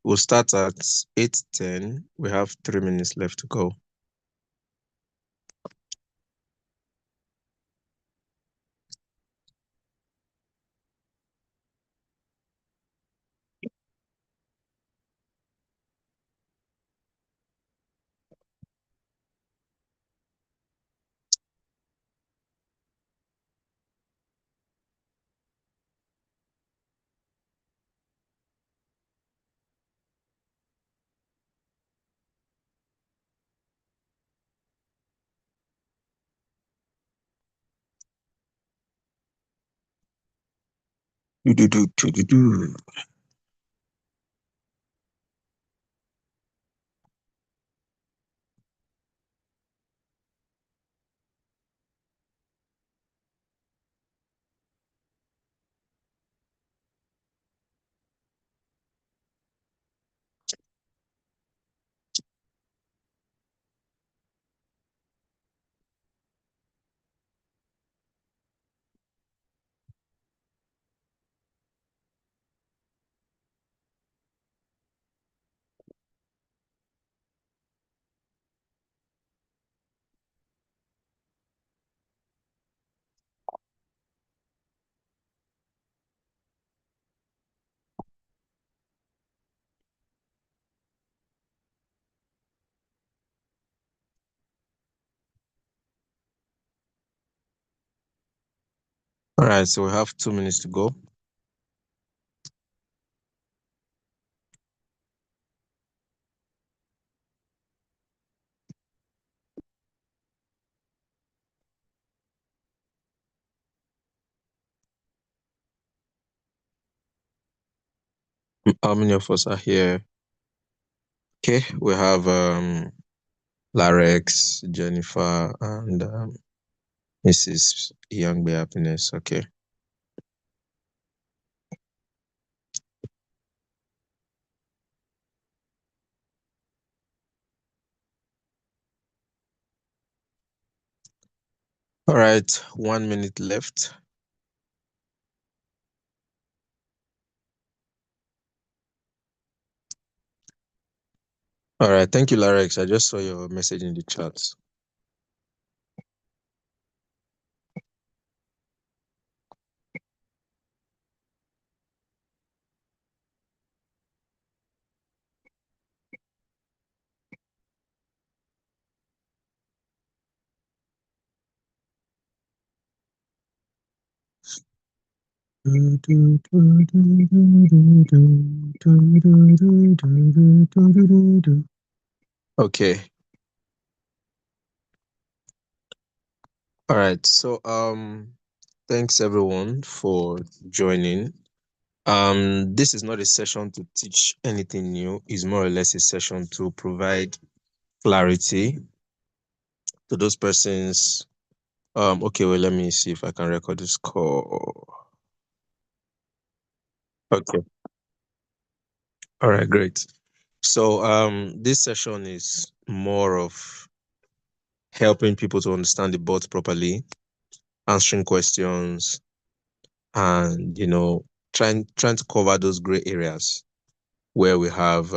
We'll start at 8:10. We have 3 minutes left to go. Do. All right, so we have 2 minutes to go. How many of us are here? Okay, we have Larex, Jennifer, and Mrs. Youngby Happiness. Okay. All right, 1 minute left. All right, thank you, Larex. I just saw your message in the chat. Okay. All right. So thanks everyone for joining. This is not a session to teach anything new. It's more or less a session to provide clarity to those persons. Okay, well, let me see if I can record this call. Okay. All right, great. So this session is more of helping people to understand the bot properly, answering questions, and trying to cover those gray areas where we have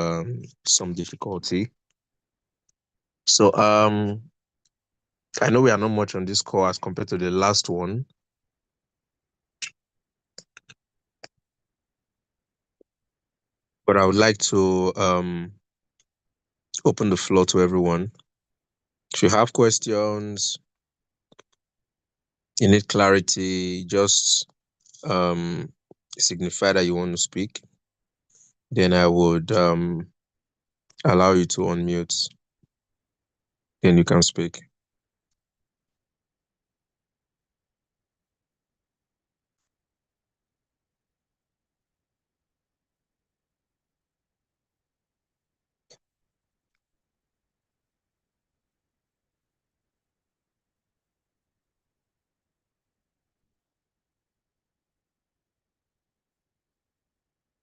some difficulty. So I know we are not much on this call as compared to the last one. But I would like to open the floor to everyone. If you have questions, you need clarity, just signify that you want to speak. Then I would allow you to unmute. Then you can speak.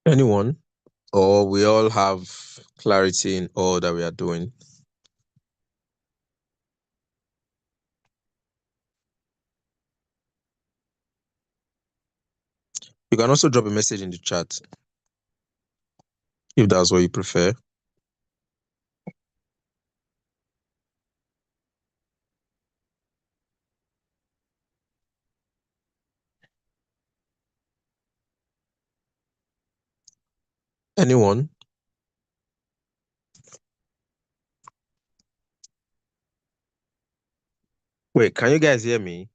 Anyone? Or we all have clarity in all that we are doing? You can also drop a message in the chat. if that's what you prefer. Anyone? Wait, can you guys hear me?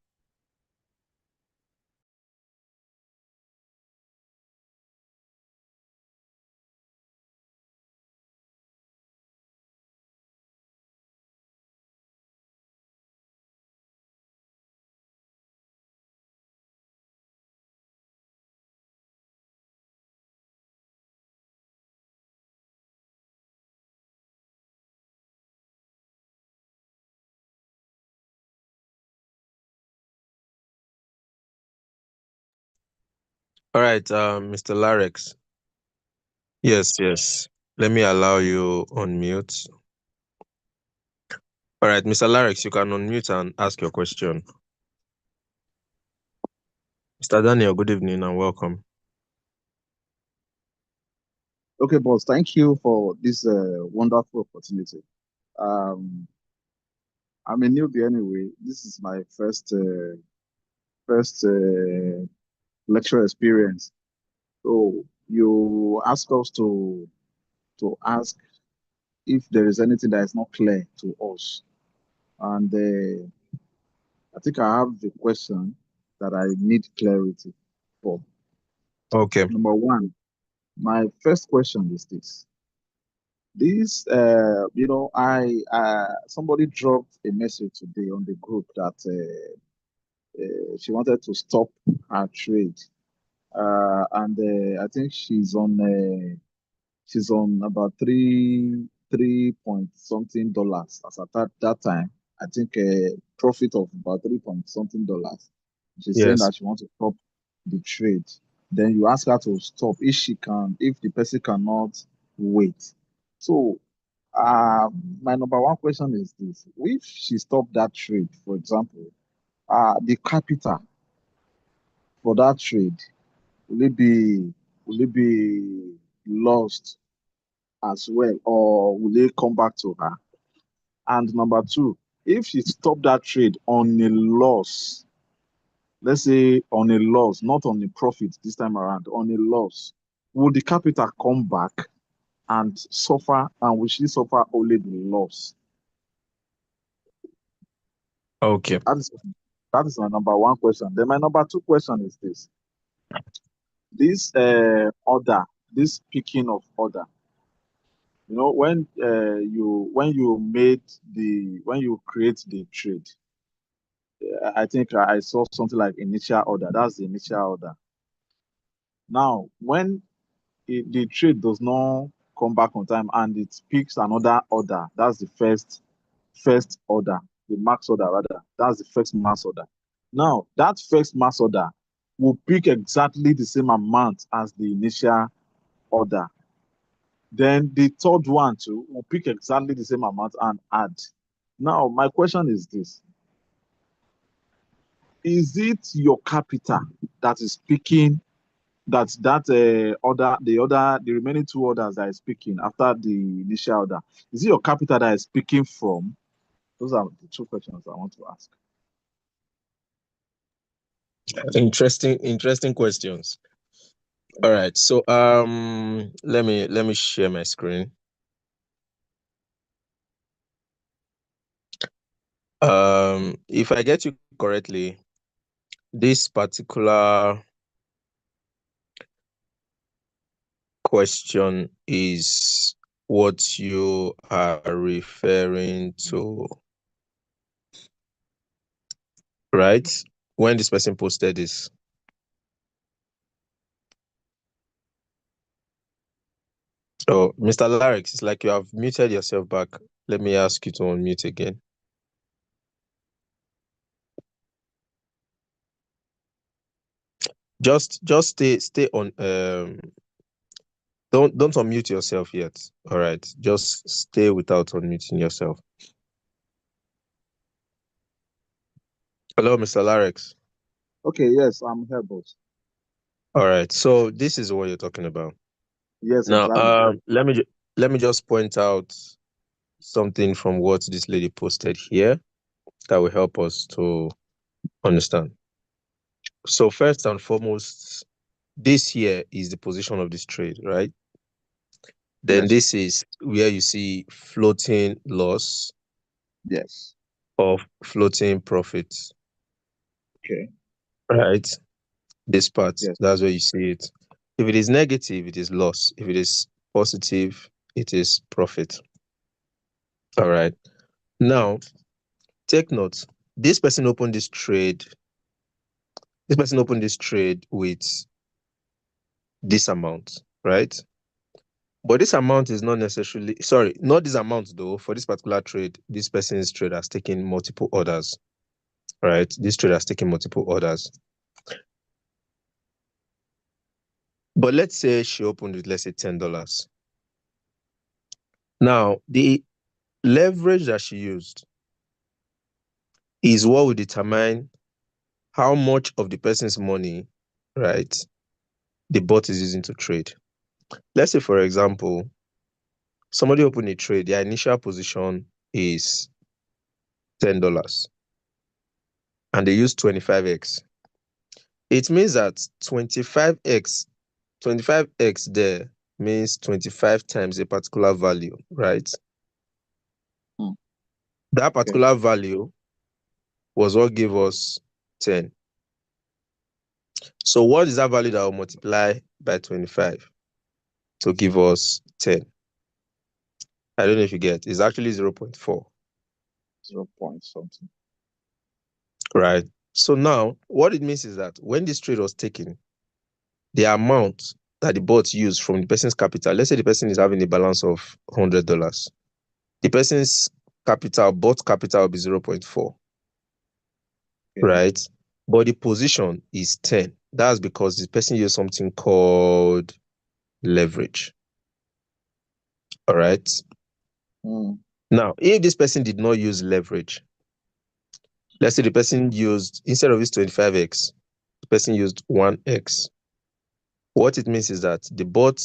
All right, Mr. Larex. Yes, yes. Let me allow you unmute. All right, Mr. Larex, you can unmute and ask your question. Mr. Daniel, good evening and welcome. Okay, boss. Thank you for this wonderful opportunity. Um, I'm a newbie anyway. This is my first lecture experience. So you ask us to ask if there is anything that is not clear to us, and I think I have the question that I need clarity for. Okay. Number one, my first question is this. I somebody dropped a message today on the group that she wanted to stop her trade, and I think she's on about three point something dollars as at that time. I think a profit of about three point something dollars. She's saying Yes. that she wants to stop the trade. Then you ask her to stop if she can, if the person cannot wait. So uh, my number one question is this: if she stopped that trade, for example, the capital for that trade will it be will it be lost as well, or will it come back to her? And number two, if she stopped that trade on a loss, let's say on a loss, not on a profit this time around, on a loss, will the capital come back and suffer, and will she suffer only the loss? Okay. That is that is my number one question. Then my number two question is this: this order, this picking of order. You know, when you create the trade, I think I saw something like initial order. That's the initial order. Now, when the trade does not come back on time and it picks another order, that's the first order, the max order rather. That's the first mass order. Now, that first mass order will pick exactly the same amount as the initial order. Then the third one too will pick exactly the same amount and add. Now, my question is this: is it your capital that is picking the remaining two orders that is picking after the initial order? Is it your capital that is picking from? Those are the two questions I want to ask. Interesting questions. All right. So let me share my screen. If I get you correctly, this particular question is what you are referring to, right? When this person posted this. Oh, Mr. Larix, it's like you have muted yourself back. Let me ask you to unmute again. Just stay on don't unmute yourself yet. All right. Just stay without unmuting yourself. Hello, Mr. Larix. Okay, yes, I'm here, boss. All right. So this is what you're talking about. Yes, Now, exactly. let me just point out something from what this lady posted here that will help us to understand. So first and foremost, this here is the position of this trade, right? Then Yes. this is where you see floating loss Yes. of floating profits, Okay. right? This part, Yes. that's where you see it. If it is negative, it is loss. If it is positive, it is profit. All right. Now, take note. This person opened this trade. This person opened this trade with this amount, right? But this amount is not necessarily, sorry, not this amount though. For this particular trade, this person's trade has taken multiple orders, right? This trade has taken multiple orders. But let's say she opened with, let's say, $10. Now, the leverage that she used is what will determine how much of the person's money, right, the bot is using to trade. Let's say, for example, somebody opened a trade, their initial position is $10 and they use 25x. It means that 25x there means 25 times a particular value, right? Mm. That Okay. particular value was what gave us 10. So what is that value that will multiply by 25 to give us 10? I don't know if you get. It's actually 0.4, 0 point something. right? So now what it means is that when this trade was taken, the amount that the bot used from the person's capital, let's say the person is having a balance of $100, the person's capital, bot capital will be 0.4, Okay. right? But the position is 10. That's because the person used something called leverage. All right. Mm. Now, if this person did not use leverage, let's say the person used, instead of this 25x, the person used 1x. What it means is that the bot,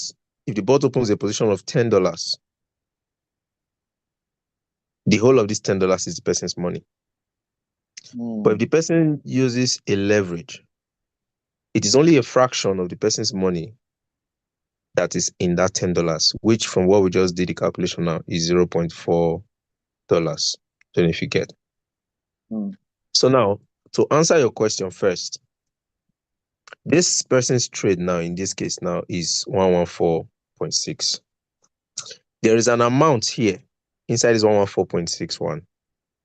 if the bot opens a position of $10, the whole of this $10 is the person's money. But if Mm. the person uses a leverage, it is only a fraction of the person's money that is in that $10, which from what we just did the calculation now is $0.4. Don't know if you get. Mm. So now, to answer your question first, this person's trade now, in this case now, is 114.6. There is an amount here inside this 114.61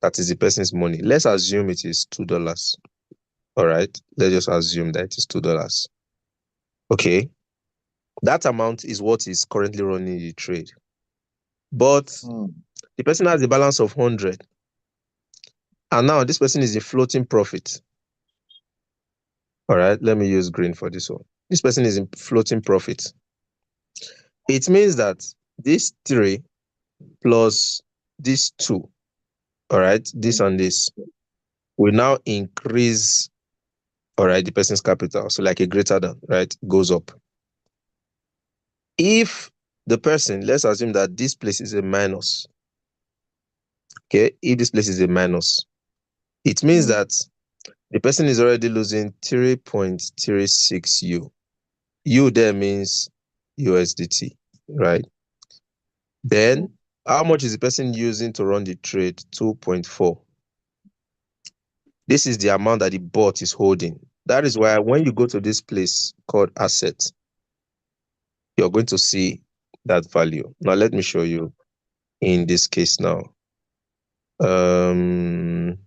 that is the person's money. Let's assume it is $2. All right. Let's just assume that it is $2. Okay. That amount is what is currently running the trade. But Mm. the person has a balance of 100. And now this person is in floating profit. All right. Let me use green for this one. This person is in floating profit. It means that this 3 plus this 2, all right, this Mm. and this will now increase, all right, the person's capital. So like a greater than, right, goes up. If the person, let's assume that this place is a minus, okay, if this place is a minus, it means Mm. that the person is already losing 3.36 U. U there means USDT, right? Mm. Then how much is the person using to run the trade? 2.4. This is the amount that the bot is holding. That is why when you go to this place called assets, you're going to see that value. Now, let me show you in this case now. Um,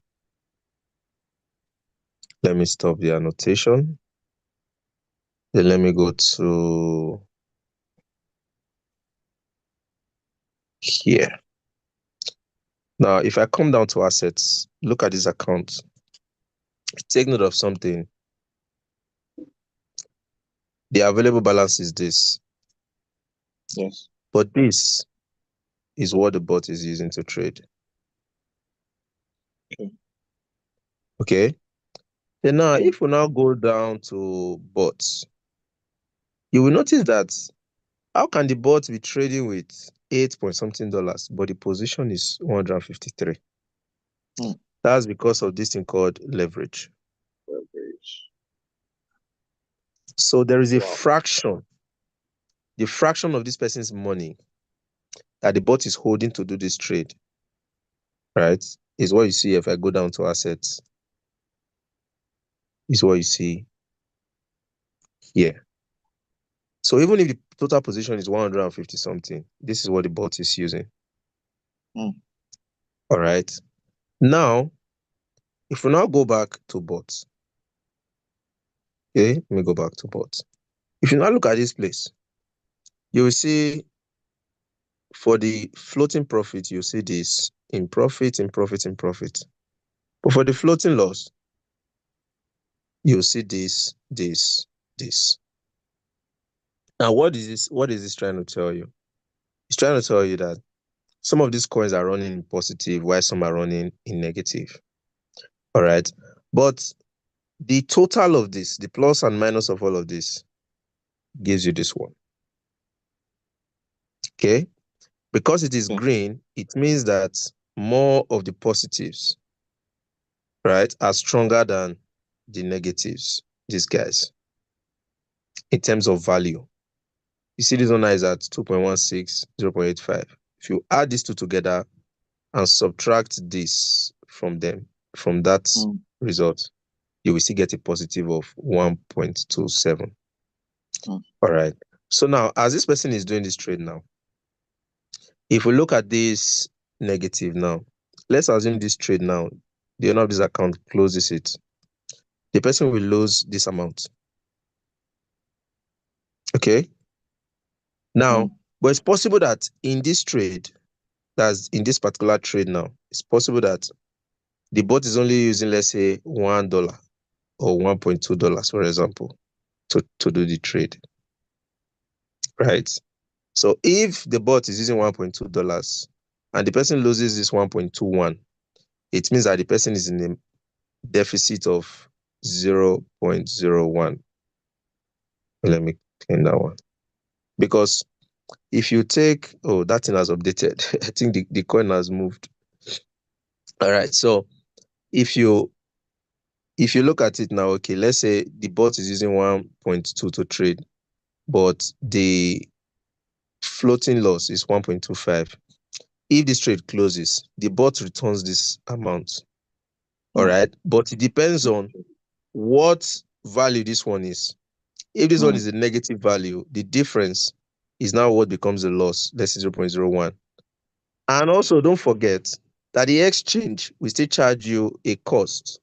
let me stop the annotation. Then let me go to here. Now, if I come down to assets, look at this account. Take note of something. The available balance is this, Yes. but this is what the bot is using to trade. Okay. Okay. Then now, Okay. if we now go down to bots, you will notice that How can the bot be trading with 8 point something dollars, but the position is 153? Hmm. That's because of this thing called leverage. Leverage. So there is a Wow. fraction, the fraction of this person's money that the bot is holding to do this trade, right? Is what you see if I go down to assets, is what you see here. So even if the total position is 150 something, this is what the bot is using. Hmm. All right. Now, if we now go back to bots, okay, let me go back to bots. If you now look at this place, you will see for the floating profit, you see this in profit, in profit, in profit. But for the floating loss, you'll see this, this, this. Now, what is this? What is this trying to tell you? It's trying to tell you that some of these coins are running in positive, while some are running in negative. All right. But the total of this, the plus and minus of all of this, gives you this one. Okay. Because it is Hmm. green, it means that more of the positives, right, are stronger than the negatives, these guys, in terms of value. You see this one is at 2.16, 0.85. If you add these two together and subtract this from them, from that Hmm. result, you will still get a positive of 1.27. Hmm. All right. So now, as this person is doing this trade now, if we look at this negative now, let's assume this trade now, the owner of this account closes it. The person will lose this amount. Okay. Hmm. Now, but it's possible that in this trade, that's in this particular trade now, it's possible that the bot is only using, let's say, $1 or $1.2, for example, to do the trade. Right. So if the bot is using $1.2 and the person loses this 1.21, it means that the person is in a deficit of 0.01. Let me clean that one. Because if you take, oh, that thing has updated. I think the coin has moved. All right. So if you look at it now, okay, let's say the bot is using 1.2 to trade, but the floating loss is 1.25. If this trade closes, the bot returns this amount. All Hmm. right. But it depends on what value this one is. If this one Hmm. is a negative value, the difference is now what becomes a loss. Let's say 0.01. And also, don't forget that the exchange will still charge you a cost.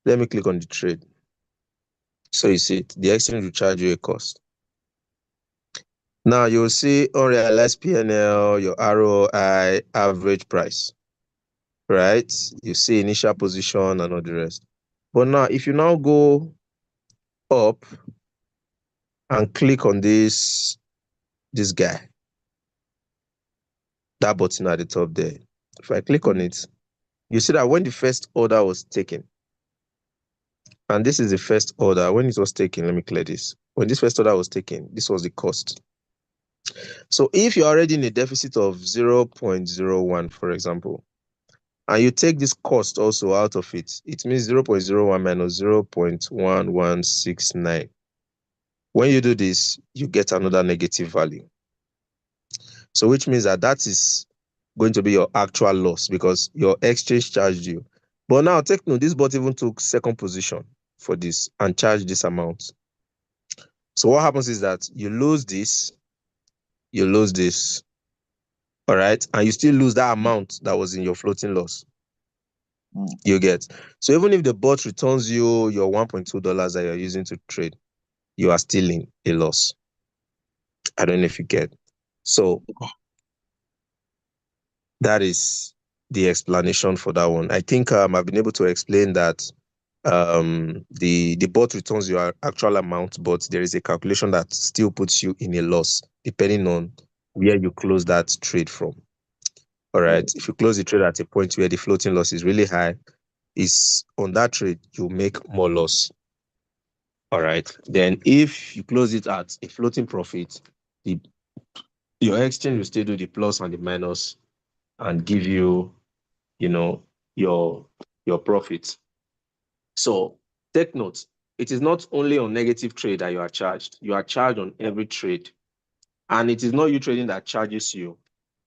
Let me click on the trade. So you see it. The exchange will charge you a cost. Now you'll see unrealized PNL, your ROI, average price, right? You see initial position and all the rest. But now, if you now go up and click on this guy, that button at the top there. If I click on Hmm. it, you see that when the first order was taken, and this is the first order, when it was taken, let me clear this. When this first order was taken, this was the cost. So if you're already in a deficit of 0.01, for example, and you take this cost also out of it, it means 0.01 minus 0.1169. When you do this, you get another negative value. So which means that that is going to be your actual loss because your exchange charged you. But now take note, this bot even took second position for this and charged this amount. So what happens is that you lose this, all right, and you still lose that Hmm. amount that was in your floating loss. Hmm. You get. So even if the bot returns you your $1.2 that you're using to trade, you are still in a loss. I don't know if you get. So that is the explanation for that one. I think I've been able to explain that the bot returns your actual amount, but there is a calculation that still puts you in a loss depending on where you close that trade from. All right. Yes. If you close the trade at a point where the floating loss is really high, is on that trade you make more loss. All right. Then if you close it at a floating profit, the your exchange will still do the plus and the minus and give you, you know, your your profit. So take note, it is not only on negative trade that you are charged. You are charged on every trade. And it is not uTrading that charges you.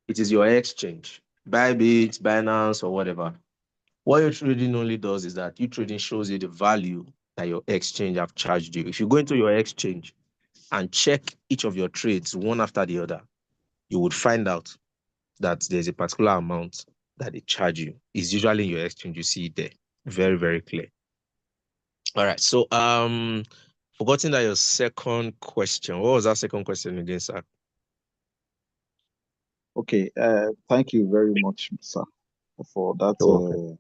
It is your exchange, Bybit, Binance, or whatever. What uTrading only does is that uTrading shows you the value that your exchange have charged you. If you go into your exchange and check each of your trades one after the other, you would find out that there's a particular amount that they charge you. It's usually in your exchange. You see it there. Very, very clear. All right. So forgotten that your second question. What was that second question again, sir? Okay. Thank you very much, sir, for You're welcome.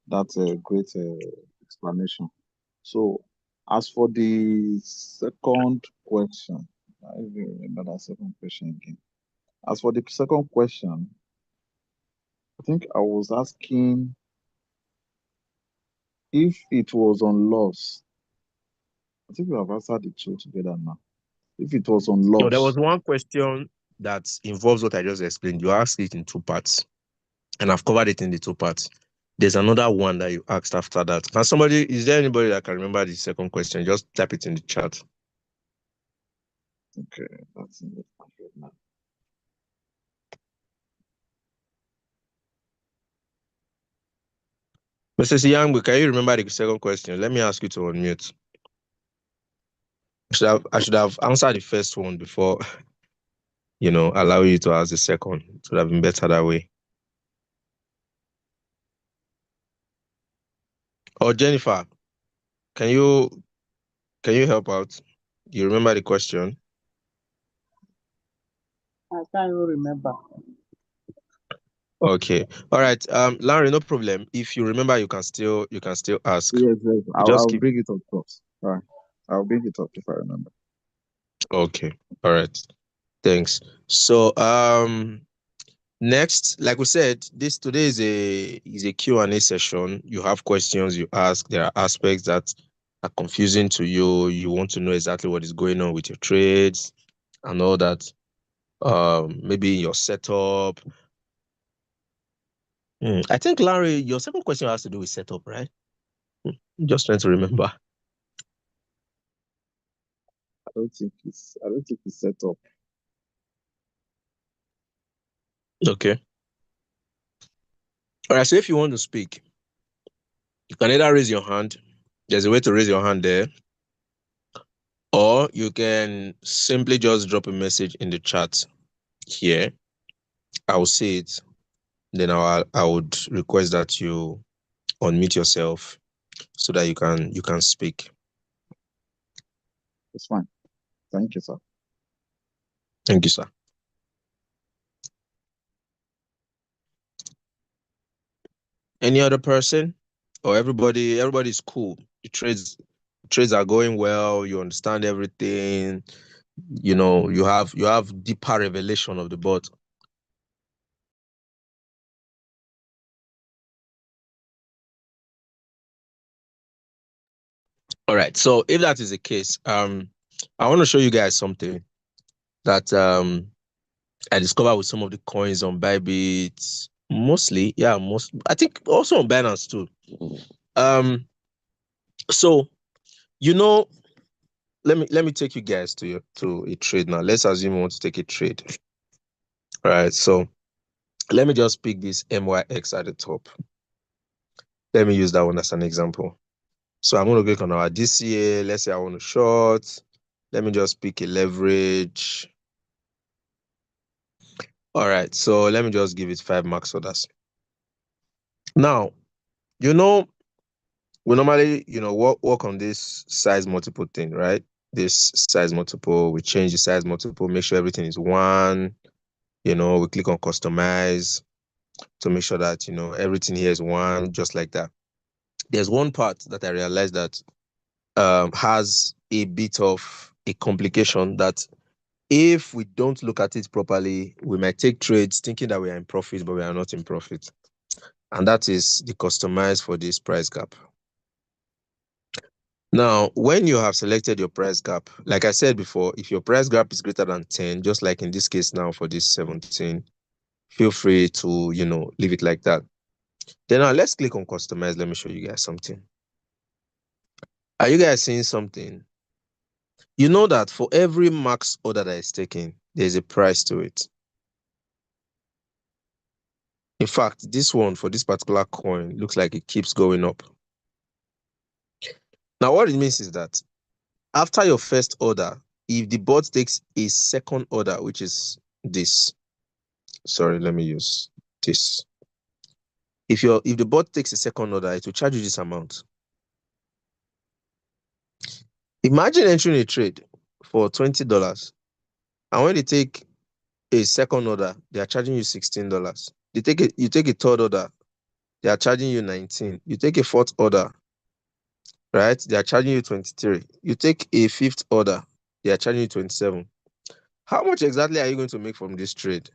that great explanation. So, as for the second question, I even remember that second question again. As for the second question, I think I was asking if it was on loss. I think we have answered the two together now. If it was on No, there loss, was one question that involves what I just explained. You asked it in two parts, and I've covered it in the two parts. There's another one that you asked after that. Can somebody, is there anybody that can remember the second question? Just type it in the chat. okay, that's in the market now. Mrs. Young, can you remember the second question? Let me ask you to unmute. I should have answered the first one before, allow you to ask the second. It would have been better that way. Or Jennifer, can you help out? You remember the question? I can't even remember. Okay. All right. Larry, no problem. If you remember, you can still ask. Yes, yes. Just I'll keep. bring it up first. All right. I'll bring it up if I remember. Okay. All right. Thanks. So next, like we said, this today is a Q&A session. You have questions you ask. There are aspects that are confusing to you. You want to know exactly what is going on with your trades and all that. Maybe your setup. I think Larry, your second question has to do with setup, right? Just trying to remember. I don't think it's set up. Okay. All right. So if you want to speak, you can either raise your hand. There's a way to raise your hand there, or you can simply just drop a message in the chat here. I will see it. Then I would request that you unmute yourself so that you can speak. It's fine. Thank you, sir. Thank you, sir. Any other person? Or everybody's cool. The trades are going well. You understand everything. You have deeper revelation of the bot. All right. So if that is the case, I want to show you guys something that I discovered with some of the coins on Bybit. Mostly, yeah, I think also on Binance too. So you know, let me take you guys to a trade now. Let's assume you want to take a trade. All right. So let me just pick this MYX at the top. Let me use that one as an example. So I'm going to click on our DCA. Let's say I want to short. Let me just pick a leverage. All right. So let me just give it 5 max orders. Now, we normally, work on this size multiple thing, right? This size multiple, we change the size multiple, make sure everything is one. We click on customize to make sure that, everything here is one, just like that. There's one part that I realized that has a bit of a complication that if we don't look at it properly, we might take trades thinking that we are in profit, but we are not in profit. And that is the customize for this price gap. Now, when you have selected your price gap, like I said before, if your price gap is greater than 10, just like in this case now for this 17, feel free to, leave it like that. Then now let's click on customize. Let me show you guys something. Are you guys seeing something? You know that for every max order that is taken, there's a price to it. In fact, this one for this particular coin looks like it keeps going up. Now, what it means is that after your first order, if the bot takes a second order, which is this, sorry, let me use this. If the bot takes a second order, it will charge you this amount. Imagine entering a trade for $20, and when they take a second order, they are charging you $16. You take a third order, they are charging you 19. You take a fourth order, right? They are charging you 23. You take a fifth order, they are charging you 27. How much exactly are you going to make from this trade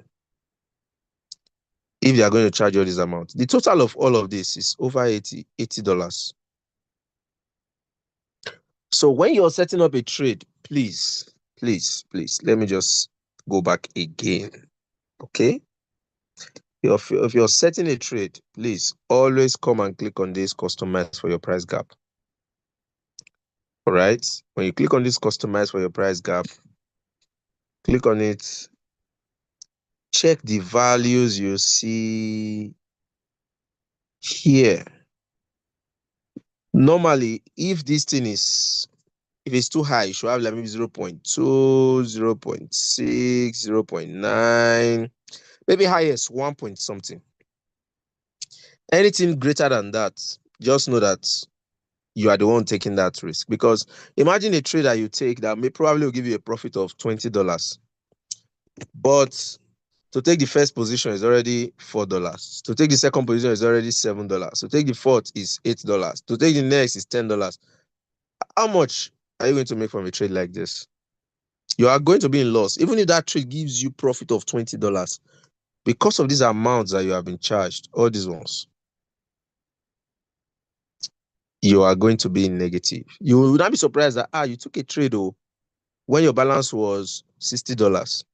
if they are going to charge you this amount? The total of all of this is over $80. So when you're setting up a trade, please, let me just go back again. Okay? If you're setting a trade, please always come and click on this customize for your price gap. All right? When you click on this customize for your price gap, click on it. Check the values you see here. Normally, if this thing is, if it's too high, you should have like maybe 0.2, 0.6, 0.9, maybe highest 1 point something. Anything greater than that, just know that you are the one taking that risk. Because imagine a trade that you take that may probably will give you a profit of $20. But to take the first position is already $4. To take the second position is already $7. To take the fourth is $8. To take the next is $10. How much are you going to make from a trade like this? You are going to be in loss. Even if that trade gives you profit of $20, because of these amounts that you have been charged, all these ones, you are going to be in negative. You will not be surprised that you took a trade when your balance was $60.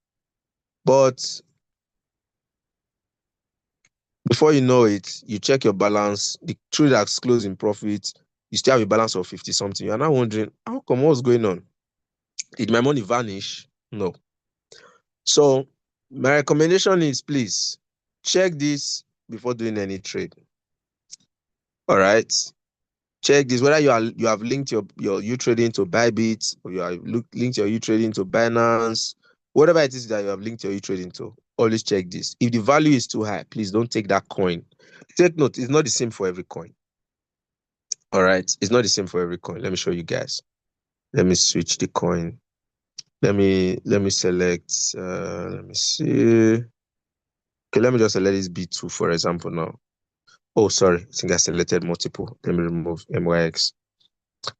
But before you know it, you check your balance, the trade that's closed in profit, you still have a balance of 50 something. You're now wondering, how come, what's going on? Did my money vanish? No. So my recommendation is, please check this before doing any trade. All right. Check this, whether you have linked your uTrading to Bybit, or you have linked your uTrading to Binance, whatever it is that you have linked your uTrading to. Always check this. If the value is too high, please don't take that coin. Take note, it's not the same for every coin. All right, it's not the same for every coin. Let me show you guys. Let me switch the coin. Let me select. Let me see. Okay, let me just select this B2 for example now. Oh, sorry, I think I selected multiple. Let me remove MYX.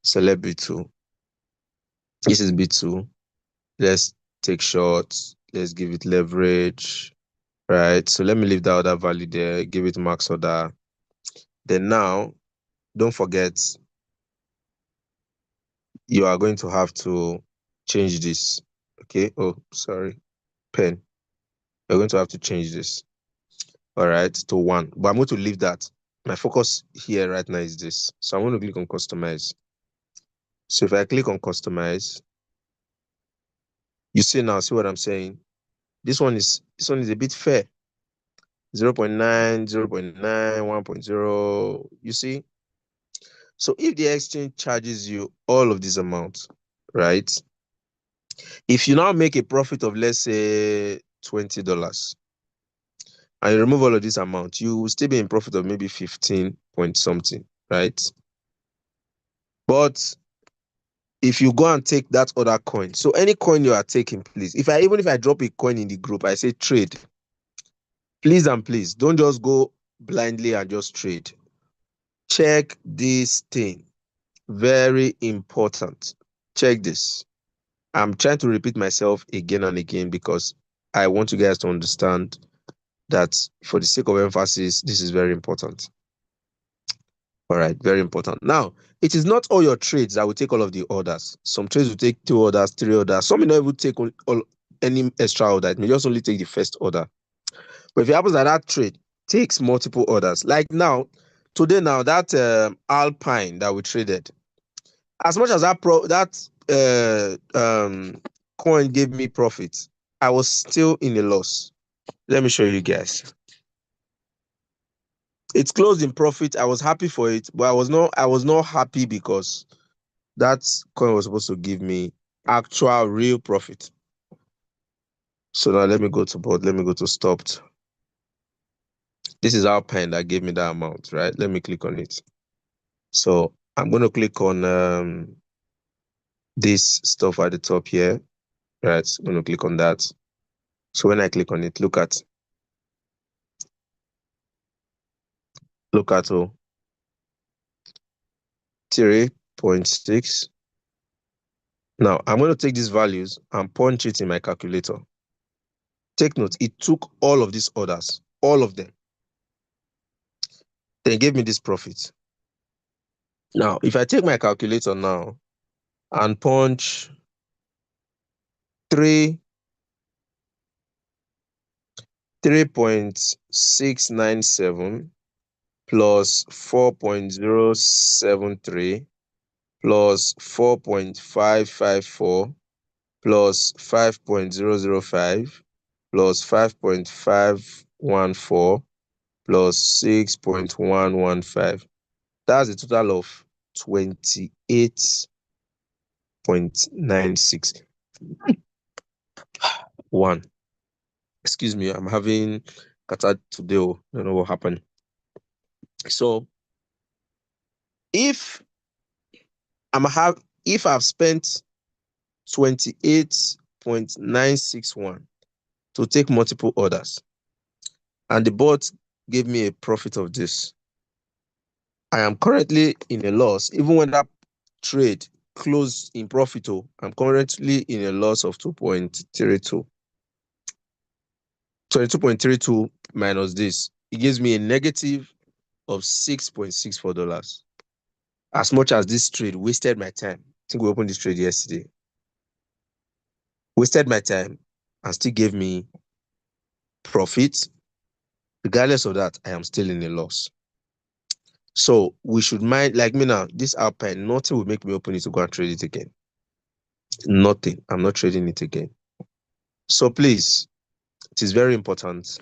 Select B2. This is B2. Let's take shots. Let's give it leverage. Right. So let me leave that other value there. Give it max order. Then now, don't forget, you are going to have to change this. Okay. Oh, sorry. Pen. You're going to have to change this. All right. To 1. But I'm going to leave that. My focus here right now is this. So I'm going to click on customize. So if I click on customize, you see what I'm saying? This one is a bit fair. 0.9, 0.9, 1.0. You see? So if the exchange charges you all of these amounts, right? If you now make a profit of, let's say, $20, and you remove all of this amount, you will still be in profit of maybe 15 point something, right? But if you go and take that other coin, so any coin you are taking, please, even if I drop a coin in the group, I say trade, please and please don't just go blindly and just trade. Check this thing. Very important. Check this. I'm trying to repeat myself again and again because I want you guys to understand that for the sake of emphasis, this is very important. All right, very important. Now, it is not all your trades that will take all of the orders. Some trades will take 2 orders, 3 orders. Some may not even take all any extra order. It may just only take the first order. But if it happens that that trade takes multiple orders, like now, today now, that Alpine that we traded, as much as that coin gave me profit, I was still in a loss. Let me show you guys. It's closed in profit. I was happy for it, but I was not happy because that coin was supposed to give me actual real profit. So now let me go to board. Let me go to stopped. This is our pen that gave me that amount, right? Let me click on it. So I'm going to click on this stuff at the top here, right? I'm going to click on that. So when I click on it, look at 3.6. Now I'm going to take these values and punch it in my calculator. Take note, it took all of these orders, all of them. Then gave me this profit. Now, if I take my calculator now and punch 3.697 plus 4.073 plus 4.554 plus 5.005 plus 5.514 plus 6.115. That's a total of 28.96. One. Excuse me, I'm having kata today. I don't know what happened. So if if I've spent 28.961 to take multiple orders, and the bot gave me a profit of this, I am currently in a loss. Even when that trade closed in profit, I'm currently in a loss of 2.32. 22.32 minus this, it gives me a negative of $6.64. As much as this trade wasted my time, I think we opened this trade yesterday, wasted my time and still gave me profit. Regardless of that, I am still in a loss. So we should mind, like me now, this Alpine, nothing will make me open it to go and trade it again. Nothing. I'm not trading it again. So please, it is very important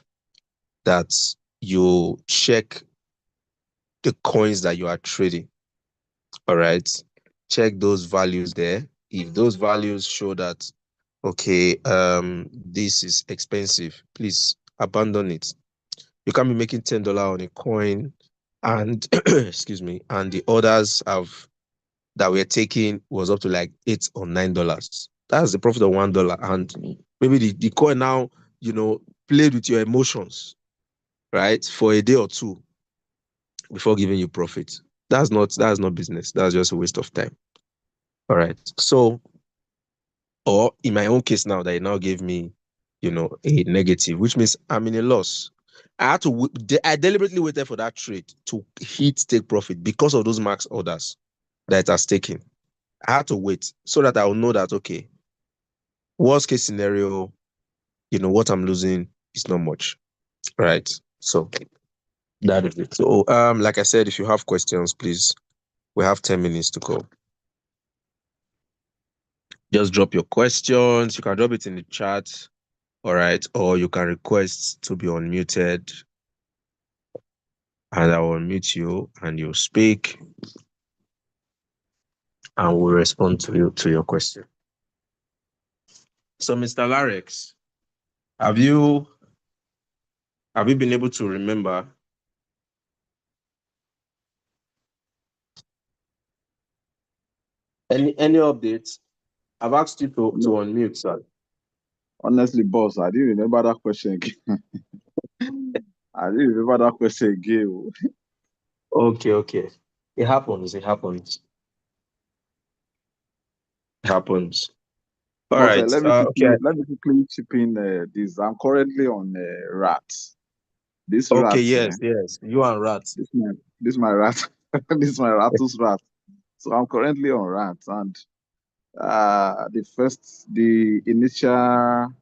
that you check the coins that you are trading. All right. Check those values there. If those values show that, okay, this is expensive, please abandon it. You can't be making $10 on a coin and excuse me, and the orders that we're taking was up to like $8 or $9. That's the profit of $1. And maybe the coin now, played with your emotions, right, for a day or two before giving you profit. That's not business. That's just a waste of time. All right. So, or in my own case now, that it now gave me, a negative, which means I'm in a loss. I deliberately waited for that trade to hit take profit because of those max orders that it has taken. I had to wait so that I will know that, okay, worst case scenario, what I'm losing is not much. Right. So that is it. So, like I said, if you have questions, please, we have 10 minutes to go. Just drop your questions. You can drop it in the chat. All right. Or you can request to be unmuted and I will unmute you and you'll speak and we'll respond to your question. So, Mr. Larex, have you been able to remember any updates? I've asked you to No, unmute, sir. honestly, boss, I didn't remember that question again. I didn't remember that question again. Okay. It happens. It happens. All Boss, right. Okay. let me quickly chip in this. I'm currently on rat. This Okay. rat, Yes. You and Rat. this my rat. This is my Ratus rat. So I'm currently on rat, and the initial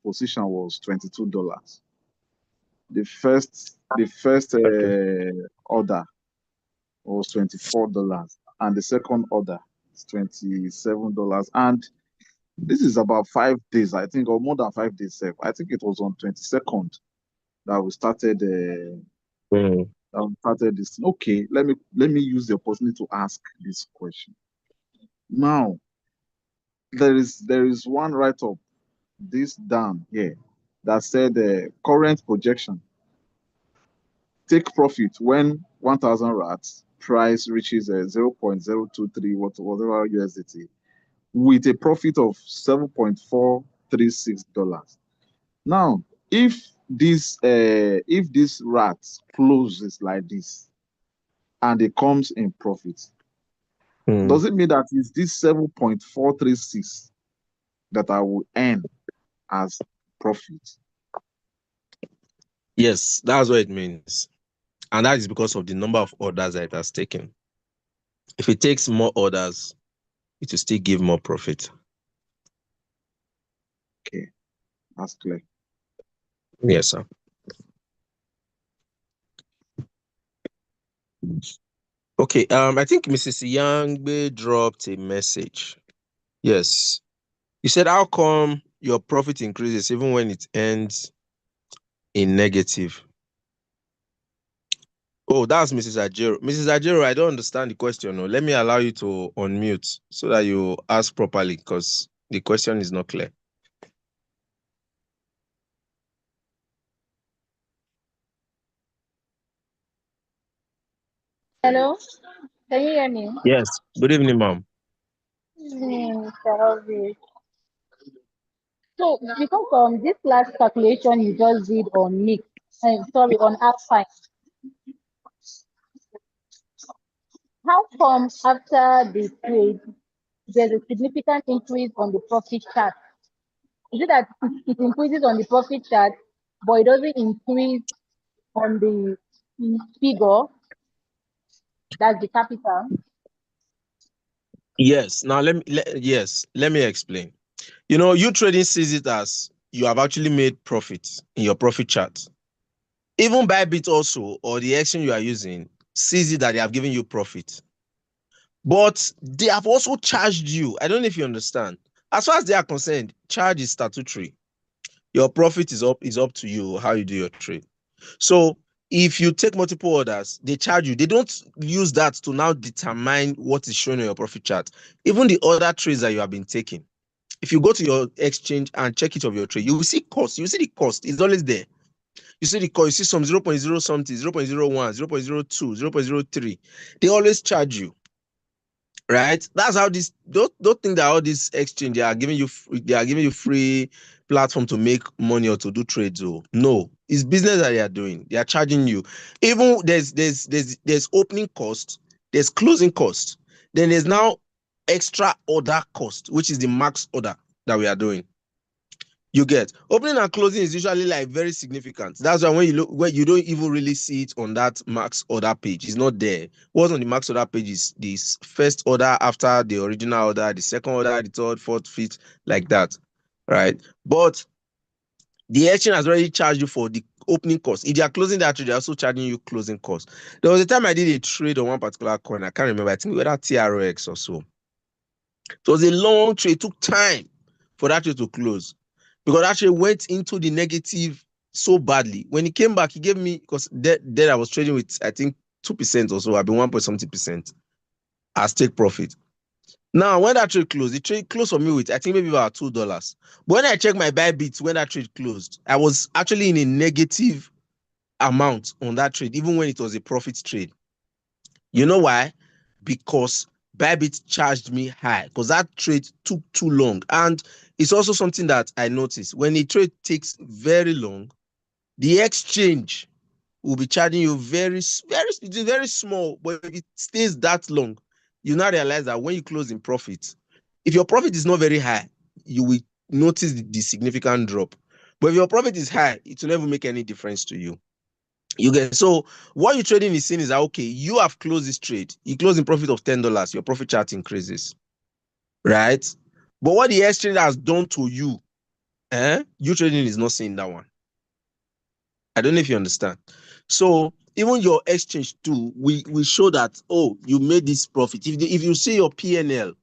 position was $22. The first Okay. order was $24, and the second order is $27. And this is about 5 days, I think, or more than 5 days. I think it was on 22nd that we started. Mm. Started this. Okay, let me use the opportunity to ask this question. Now, there is one write up this down here that said current projection, take profit when 1,000 rats price reaches 0.023 whatever USDT with a profit of $7.436. Now, if this rat closes like this and it comes in profit, Mm. does it mean that it's this 7.436 that I will earn as profit? Yes, that's what it means. And that is because of the number of orders that it has taken. If it takes more orders, it will still give more profit. Okay, that's clear. Yes, sir. Okay, I think Mrs. Yangbe dropped a message. Yes. You said, how come your profit increases even when it ends in negative? Oh, that's Mrs. Ajero. Mrs. Ajero, I don't understand the question. No. Let me allow you to unmute so that you ask properly because the question is not clear. Hello, can you hear me? Yes. Good evening, ma'am. Sorry. So because this last calculation you just did on mix, sorry, on Alpine, how come after the trade there's a significant increase on the profit chart? Is it that it increases on the profit chart, but it doesn't increase on the figure, that's the capital? Yes. Now let me explain. You know, uTrading sees it as you have actually made profits in your profit chart. Even Bybit also, or the exchange you are using, sees it that they have given you profit. But they have also charged you. I don't know if you understand. As far as they are concerned, charge is statutory. Your profit is up to you how you do your trade. So if you take multiple orders, they charge you. They don't use that to now determine what is shown in your profit chart. Even the other trades that you have been taking, if you go to your exchange and check each of your trade, you will see cost. You see the cost. It's always there. You see the cost. You see some 0.0 something, 0.01, 0.02, 0.03. They always charge you. Right? That's how this don't think that all this exchange they are giving you free platform to make money or to do trades. Oh no, it's business that they are doing. They are charging you. Even there's opening cost, there's closing cost, then there's now extra order cost, which is the max order that we are doing. You get opening and closing is usually like very significant. That's why when you look, where you don't even really see it on that max order page, it's not there. What's on the max order page is this first order after the original order, the second order, the third, fourth, fifth, like that, right? But the exchange has already charged you for the opening cost. If they are closing that trade, they're also charging you closing cost. There was a time I did a trade on one particular coin. I can't remember. I think whether TRX or so. It was a long trade. It took time for that trade to close because that trade went into the negative so badly. When he came back, he gave me, because then I was trading with, I think, 2% or so. I've been 1.70% as take profit. Now, when that trade closed, the trade closed for me with, I think, maybe about $2. But when I checked my Bybit when that trade closed, I was actually in a negative amount on that trade, even when it was a profit trade. You know why? Because Bybit charged me high because that trade took too long. And it's also something that I noticed. When a trade takes very long, the exchange will be charging you very small. But if it stays that long, you now realize that when you close in profit, if your profit is not very high, you will notice the significant drop. But if your profit is high, it will never make any difference to you. You get, so what uTrading is saying is that, okay, you have closed this trade, you close in profit of $10, your profit chart increases, right? But what the exchange has done to you, uTrading is not saying that one. I don't know if you understand. So even your exchange too, we show that, oh, you made this profit. If you see your PNL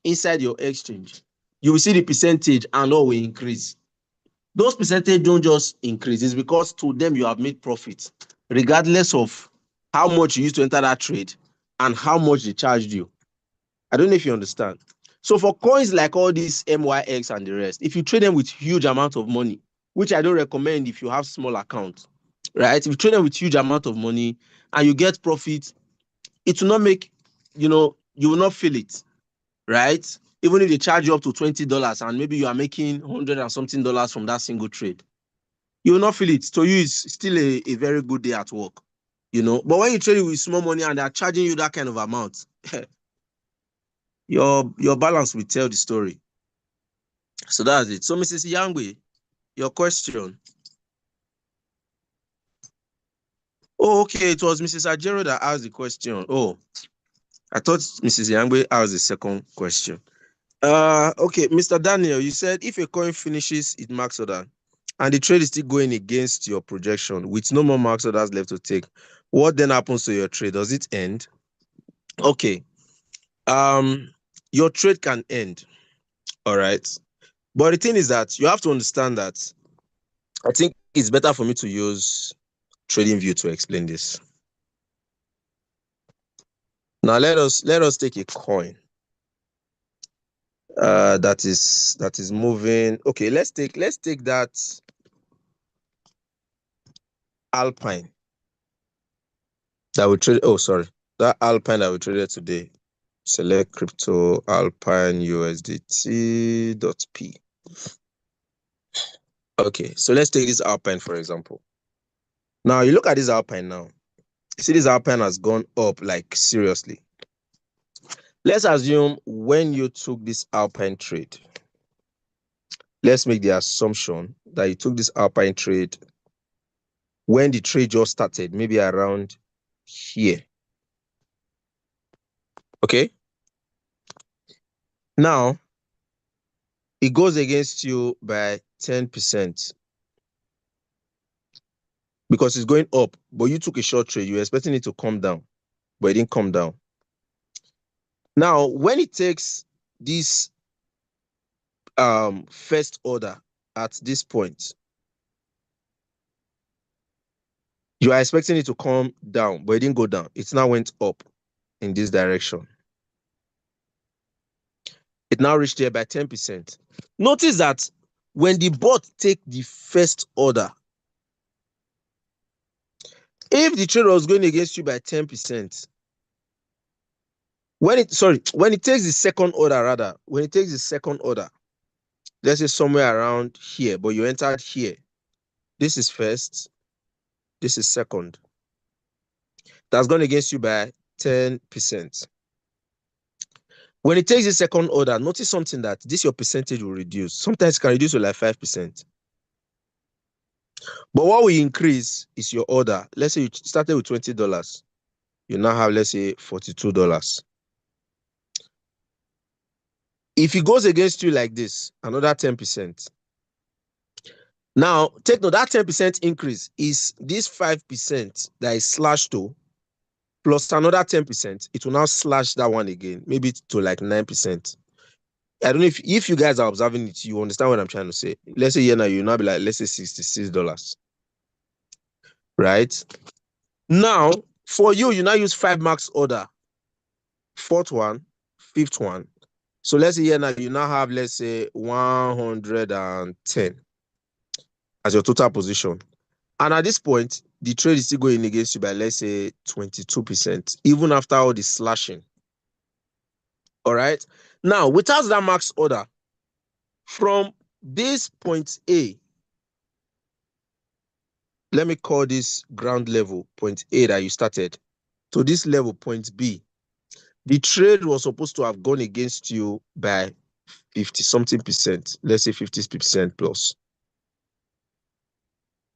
inside your exchange, you will see the percentage and all will increase. Those percentage don't just increase. It's because to them you have made profit, regardless of how much you used to enter that trade and how much they charged you. I don't know if you understand. So for coins like all these MYX and the rest, if you trade them with huge amount of money, which I don't recommend if you have small accounts, right? If you trade them with huge amount of money and you get profit, it will not make, you will not feel it, right? Even if they charge you up to $20 and maybe you are making $100 and something from that single trade, you will not feel it. To you, it's still a very good day at work, But when you trade with small money and they're charging you that kind of amount, your balance will tell the story. So that's it. So Mrs. Yangwe, your question. Oh, okay. It was Mrs. Ajero that asked the question. Oh, I thought Mrs. Yangwe asked the second question. Okay, Mr. Daniel, you said if a coin finishes its max order and the trade is still going against your projection with no more max orders left to take, what then happens to your trade? Does it end? Okay. Your trade can end. All right. But the thing is that you have to understand that I think it's better for me to use TradingView to explain this. Now let us take a coin that is moving. Okay, let's take that Alpine that we trade. Oh, sorry, that Alpine that we traded today. Select crypto Alpine USDT.p. Okay, so let's take this Alpine for example. Now you look at this Alpine now. You see this Alpine has gone up like seriously. Let's assume when you took this Alpine trade, let's make the assumption that you took this Alpine trade when the trade just started, maybe around here. Okay. Now it goes against you by 10% because it's going up, but you took a short trade. You were expecting it to come down, but it didn't come down. Now, when it takes this first order at this point, you are expecting it to come down, but it didn't go down. It now went up in this direction. It now reached here by 10%. Notice that when the bot take the first order, if the trade was going against you by 10%, when it takes the second order, let's say somewhere around here, but you entered here. This is first, this is second. That's gone against you by 10%. When it takes the second order, notice something that this your percentage will reduce. Sometimes it can reduce to like 5%. But what will increase is your order. Let's say you started with $20. You now have, let's say, $42. If it goes against you like this, another 10%. Now, take note, that 10% increase is this 5% that is slashed to, plus another 10%. It will now slash that one again, maybe to like 9%. I don't know if you guys are observing it, you understand what I'm trying to say. Let's say here now, you now be like, let's say $66. Right? Now, for you now use 5 max order. Fourth one, fifth one. So let's say here now, you now have, let's say, 110 as your total position. And at this point, the trade is still going against you by, let's say, 22%, even after all the slashing. All right. Now, without that max order, from this point A, let me call this ground level, point A that you started, to this level, point B, the trade was supposed to have gone against you by 50 something percent, let's say 50% plus.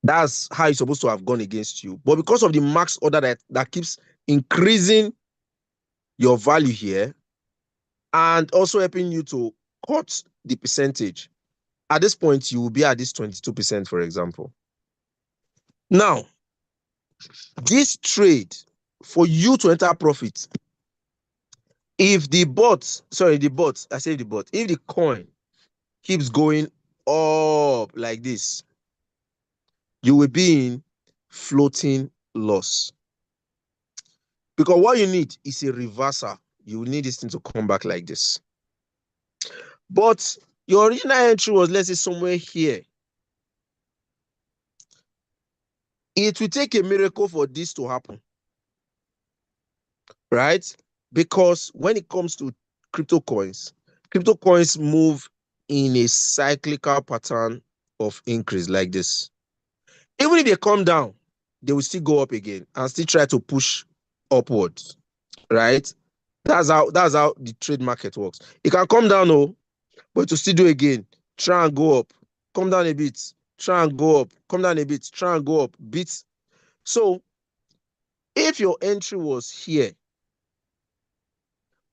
That's how it's supposed to have gone against you. But because of the max order that keeps increasing your value here and also helping you to cut the percentage, at this point, you will be at this 22%, for example. Now, this trade, for you to enter profit, if the coin keeps going up like this, you will be in floating loss. Because what you need is a reversal. You will need this thing to come back like this. But your original entry was, let's say, somewhere here. It will take a miracle for this to happen, right? Because when it comes to crypto coins move in a cyclical pattern of increase like this. Even if they come down, they will still go up again and still try to push upwards, right? That's how the trade market works. It can come down, but to still do again, try and go up, come down a bit, try and go up, come down a bit, try and go up, bits. So if your entry was here,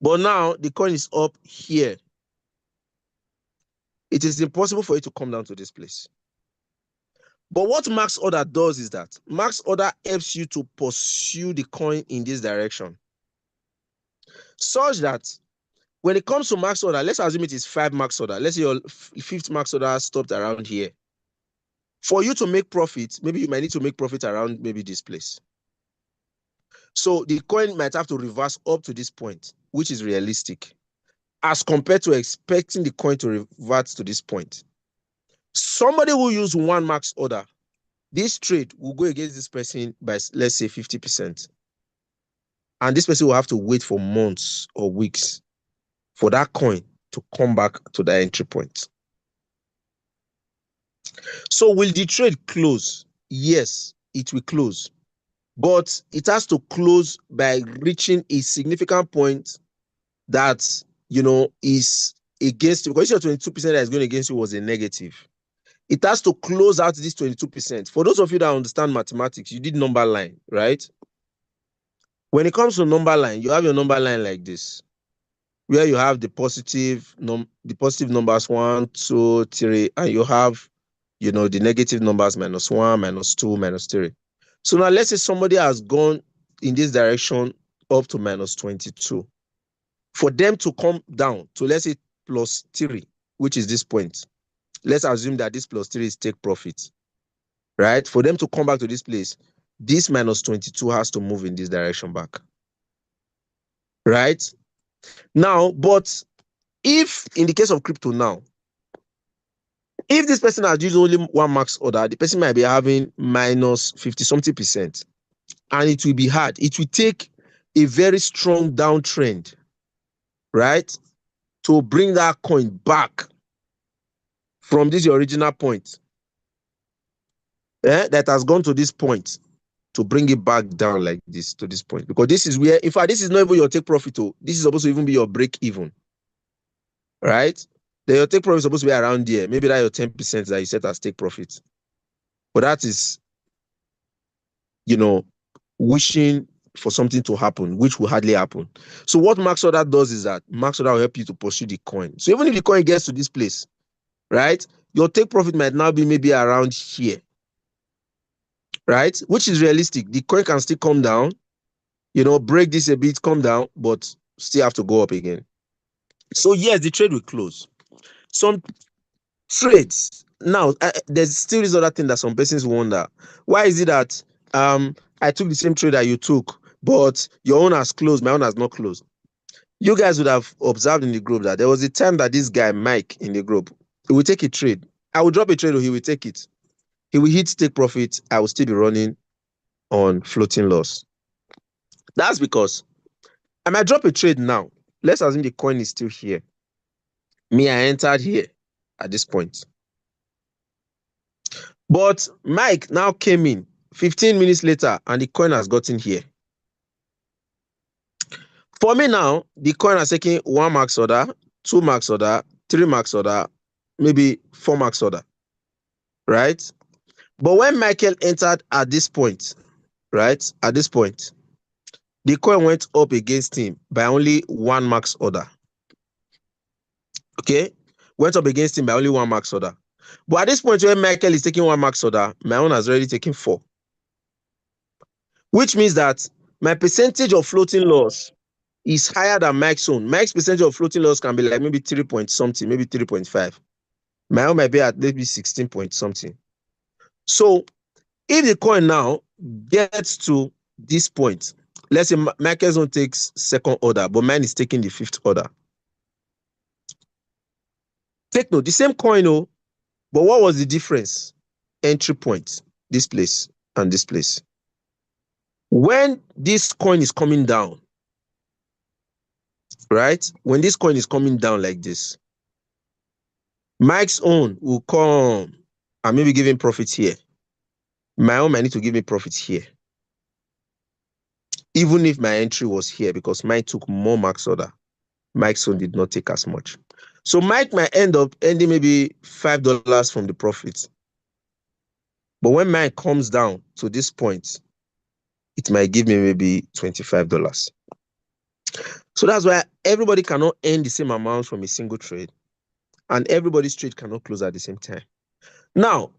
but now the coin is up here, it is impossible for it to come down to this place. But what max order does is that max order helps you to pursue the coin in this direction, such that when it comes to max order, let's assume it is 5 max order. Let's say your fifth max order stopped around here. For you to make profit, maybe you might need to make profit around maybe this place. So the coin might have to reverse up to this point, which is realistic, as compared to expecting the coin to revert to this point. Somebody will use 1 max order. This trade will go against this person by, let's say, 50%. And this person will have to wait for months or weeks for that coin to come back to the entry point. So will the trade close? Yes, it will close. But it has to close by reaching a significant point that, is against you. Because your 22% that is going against you was a negative. It has to close out this 22%. For those of you that understand mathematics, you did number line, right? When it comes to number line, you have your number line like this, where you have the positive numbers 1, 2, 3, and you have, the negative numbers -1, -2, -3. So now let's say somebody has gone in this direction up to -22. For them to come down to, let's say, +3, which is this point. Let's assume that this +3 is take profit, right? For them to come back to this place, this -22 has to move in this direction back, right? Now, but if in the case of crypto now, if this person has used only 1 max order, the person might be having -50 something percent, and it will be hard. It will take a very strong downtrend, right, to bring that coin back from this original point that has gone to this point, to bring it back down like this to this point. Because this is where, in fact, this is not even your take profit. This is supposed to even be your break even, right? Then your take profit is supposed to be around here. Maybe that your 10% that you set as take profit. But that is, wishing for something to happen, which will hardly happen. So what max order does is that max order will help you to pursue the coin. So even if the coin gets to this place, right, your take profit might now be maybe around here, right? Which is realistic. The coin can still come down, break this a bit, come down, but still have to go up again. So yes, the trade will close. Some trades, now there's still this other thing that some persons wonder. Why is it that I took the same trade that you took, but your own has closed, my own has not closed? You guys would have observed in the group that there was a time that this guy, Mike, in the group, he will take a trade. I will drop a trade, or he will take it. He will hit take profit. I will still be running on floating loss. That's because I might drop a trade now. Let's assume the coin is still here. Me, I entered here at this point. But Mike now came in 15 minutes later and the coin has gotten here. For me now, the coin has taken 1 max order, 2 max order, 3 max order, maybe 4 max order, right? But when Michael entered at this point, right, at this point, the coin went up against him by only one max order. Okay, went up against him by only one max order. But at this point, when Michael is taking one max order, my own has already taken 4, which means that my percentage of floating loss is higher than Mike's own. Mike's percentage of floating loss can be like maybe 3 point something, maybe 3.5. My own might be at maybe 16 point something. So if the coin now gets to this point, let's say Michael's own takes second order, but mine is taking the 5th order. Take note, the same coin, oh, but what was the difference? Entry point, this place and this place. When this coin is coming down, right? When this coin is coming down like this, Mike's own will come and maybe give him profit here. My own might need to give me profit here. Even if my entry was here, because mine took more max order, Mike's own did not take as much. So Mike might end up ending maybe $5 from the profit. But when mine comes down to this point, it might give me maybe $25. So that's why everybody cannot earn the same amount from a single trade, and everybody's trade cannot close at the same time. Now,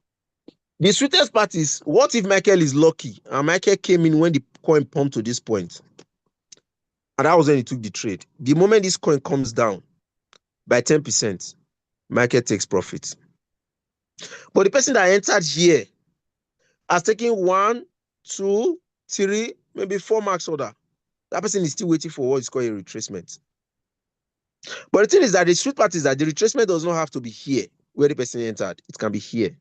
the sweetest part is, what if Michael is lucky and Michael came in when the coin pumped to this point? And that was when he took the trade. The moment this coin comes down by 10%, Michael takes profit. But the person that entered here has taken 1, 2, 3, maybe 4 max order. That person is still waiting for what is called a retracement. But the thing is that the sweet part is that the retracement does not have to be here where the person entered. It can be here.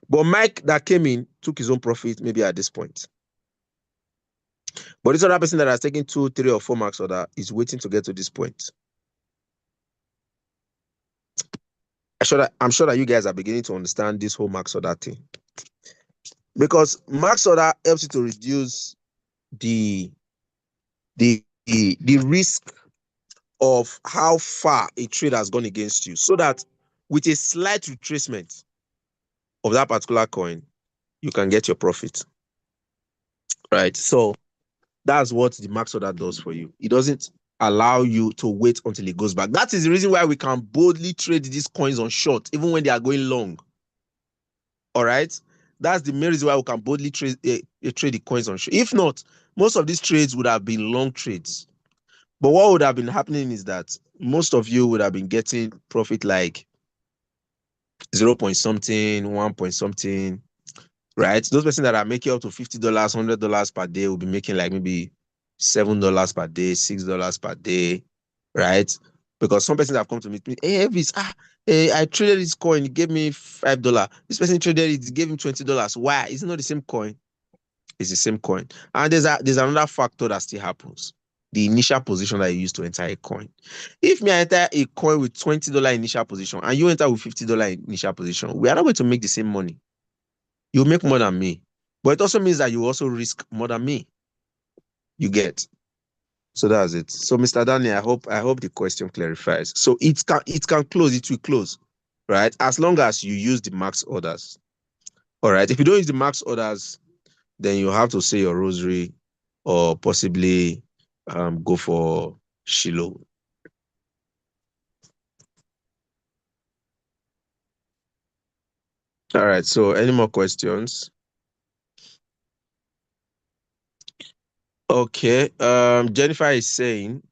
But Mike that came in took his own profit maybe at this point. But this other person that has taken 2, 3, or 4 max order is waiting to get to this point. I'm sure that you guys are beginning to understand this whole max order thing. Because max order helps you to reduce the risk of how far a trade has gone against you, so that with a slight retracement of that particular coin, you can get your profit. Right? So that's what the max order does for you. It doesn't allow you to wait until it goes back. That is the reason why we can boldly trade these coins on short, even when they are going long. All right? That's the main reason why we can boldly trade the coins on short. If not, most of these trades would have been long trades. But what would have been happening is that most of you would have been getting profit like 0 point something, 1 point something, right? Those persons that are making up to $50, $100 per day will be making like maybe $7 per day, $6 per day, right? Because some persons have come to meet me, hey, Elvis, I traded this coin, it gave me $5. This person traded it gave him $20. Why? It's not the same coin. It's the same coin. And there's another factor that still happens. The initial position that you use to enter a coin. If me I enter a coin with $20 initial position and you enter with $50 initial position, we are not going to make the same money. You make more than me. But it also means that you also risk more than me. You get. So that's it. So Mr. Danny, I hope the question clarifies. So it can close, it will close, right? As long as you use the max orders. All right. If you don't use the max orders, then you have to say your rosary or possibly go for Shiloh. All right. So any more questions? Okay. Jennifer is saying,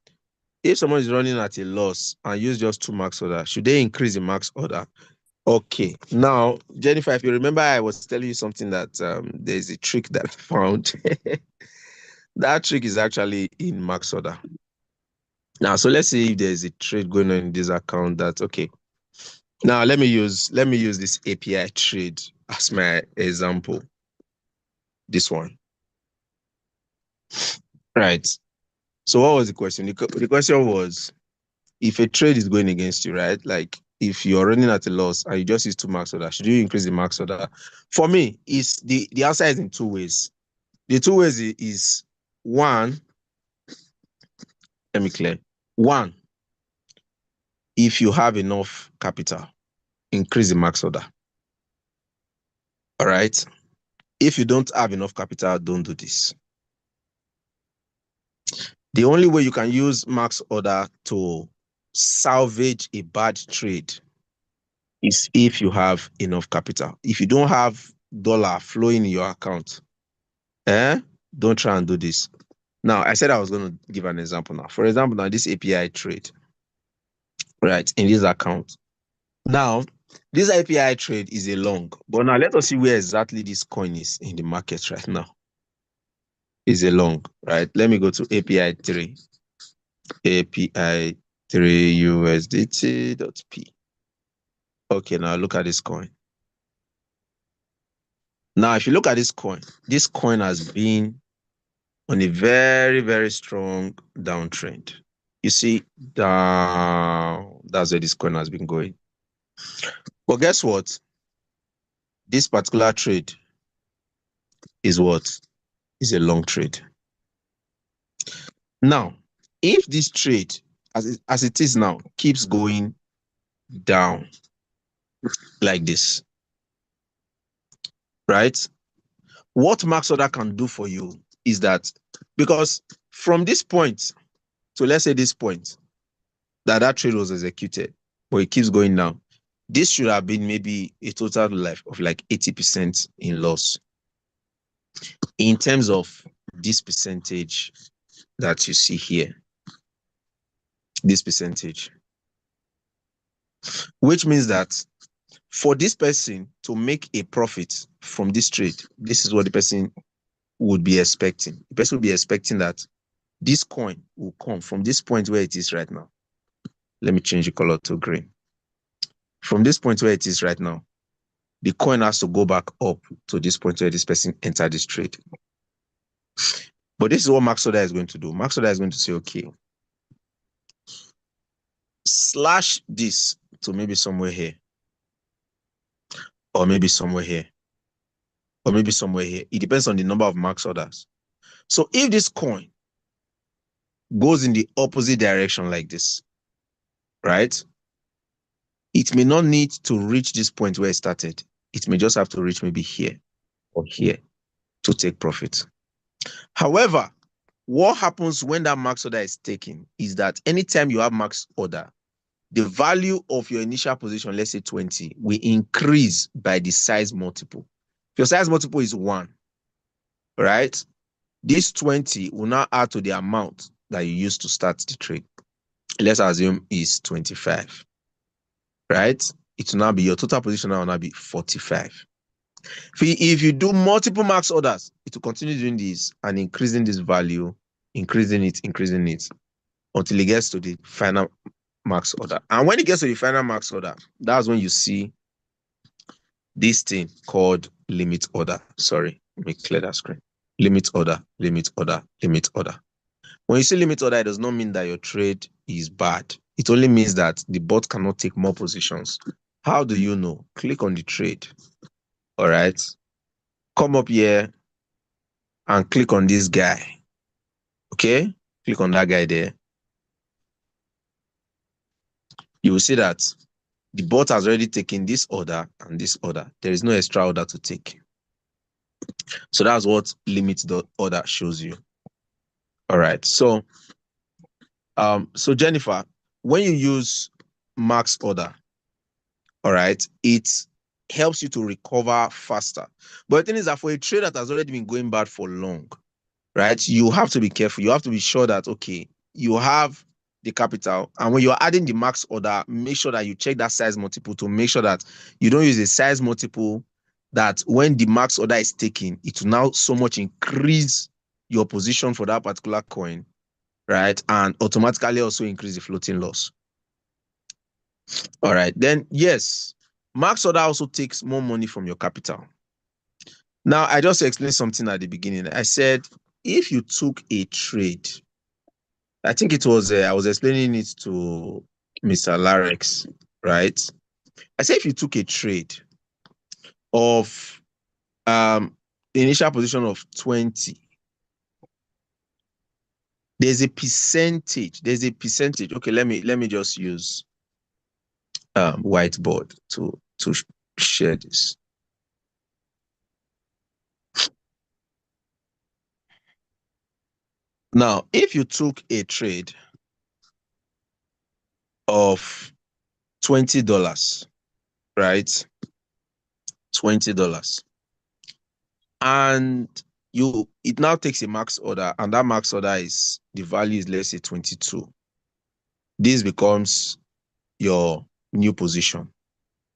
if someone is running at a loss and use just 2 max order, should they increase the max order? Okay. Now, Jennifer, if you remember, I was telling you something that there's a trick that I found. That trick is actually in max order. Now, so let's see if there's a trade going on in this account that, okay. Now, let me use this API trade as my example. This one. Right. So what was the question? The question was, if a trade is going against you, right? Like if you're running at a loss and you just use 2 max order, should you increase the max order? For me, is the answer is in 2 ways. The 2 ways is one, let me clear. One, if you have enough capital, increase the max order. All right. If you don't have enough capital, don't do this. The only way you can use max order to salvage a bad trade is if you have enough capital. If you don't have dollar flowing in your account, don't try and do this. Now, I said I was going to give an example now. For example, now this API trade, right, in this account. Now, this API trade is a long, but now let us see where exactly this coin is in the market right now. Is a long, right? Let me go to API 3. API 3 USDT.P. Okay, now look at this coin. Now, if you look at this coin has been on a very, very strong downtrend. You see, down, that's where this coin has been going. But guess what? This particular trade is what? Is a long trade. Now, if this trade, as it is now, keeps going down like this, right? What max order can do for you is that, because from this point to, let's say, this point that trade was executed, but it keeps going down, this should have been maybe a total life of like 80% in loss in terms of this percentage that you see here. This percentage, which means that for this person to make a profit from this trade, this is what the person would be expecting. The person would be expecting that this coin will come from this point where it is right now. Let me change the color to green. From this point where it is right now, the coin has to go back up to this point where this person entered this trade. But this is what Max Order is going to do. Max Order is going to say, okay, slash this to maybe somewhere here, or maybe somewhere here, or maybe somewhere here. It depends on the number of Max Orders. So if this coin goes in the opposite direction like this, right? It may not need to reach this point where it started. It may just have to reach maybe here or here to take profit. However, what happens when that max order is taken is that anytime you have max order, the value of your initial position, let's say 20, will increase by the size multiple. If your size multiple is 1, right? This 20 will now add to the amount that you used to start the trade. Let's assume is 25, right? It will now be, your total position now will now be 45. If you do multiple max orders, it will continue doing this and increasing this value, increasing it until it gets to the final max order. And when it gets to the final max order, that's when you see this thing called limit order. Sorry, let me clear that screen. Limit order, limit order, limit order. When you see limit order, it does not mean that your trade is bad. It only means that the bot cannot take more positions. How do you know? Click on the trade. All right. Come up here and click on this guy. Okay? Click on that guy there. You will see that the bot has already taken this order and this order. There is no extra order to take. So that's what limit the order shows you. All right. So Jennifer, when you use max order, all right, it helps you to recover faster. But the thing is that for a trade that has already been going bad for long, right, you have to be careful. You have to be sure that, okay, you have the capital, and when you're adding the max order, make sure that you check that size multiple to make sure that you don't use a size multiple that when the max order is taken, it will now so much increase your position for that particular coin, right, and automatically also increase the floating loss. All right, then yes, max order also takes more money from your capital. Now, I just explained something at the beginning. I said, if you took a trade, I think it was, I was explaining it to Mr. Larex, right? I said, if you took a trade of the initial position of 20, there's a percentage. Okay, let me just use whiteboard to share this. Now, if you took a trade of $20, right? $20. And it now takes a max order, and that max order is the value is, let's say, 22. This becomes your new position.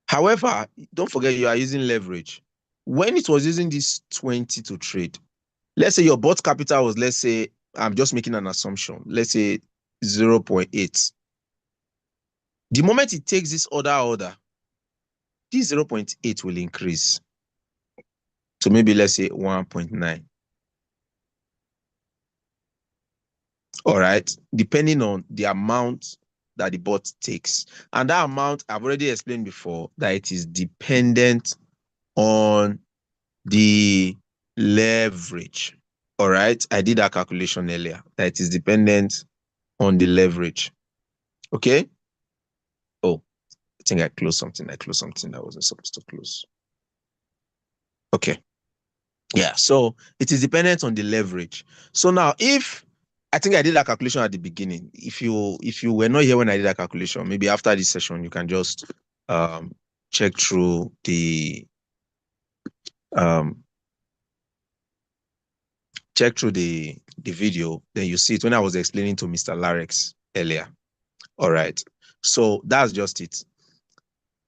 However, don't forget you are using leverage. When it was using this 20 to trade, let's say your bought capital was, let's say, I'm just making an assumption, let's say 0.8. The moment it takes this order, this 0.8 will increase. So maybe let's say 1.9. All right, depending on the amount that the bot takes. And that amount, I've already explained before, that it is dependent on the leverage. All right, I did that calculation earlier, that it is dependent on the leverage. Okay. Oh, I think I closed something that wasn't supposed to close. Okay. Yeah, so it is dependent on the leverage. So now, if I think I did that calculation at the beginning, if you were not here when I did that calculation, maybe after this session you can just check through the um video, then you see it when I was explaining to Mr. Larex earlier. All right, so that's just it.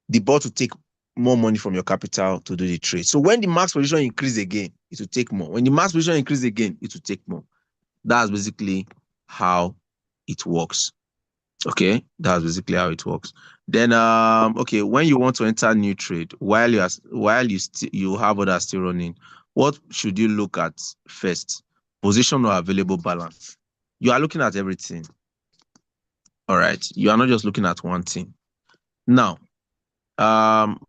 The bot will take more money from your capital to do the trade. So when the max position increase again, it will take more. When the max position increase again, it will take more. That's basically how it works. Okay, that's basically how it works. Then okay, when you want to enter new trade, while you have others still running, what should you look at first? Position or available balance? You are looking at everything. All right, you are not just looking at one thing. Now,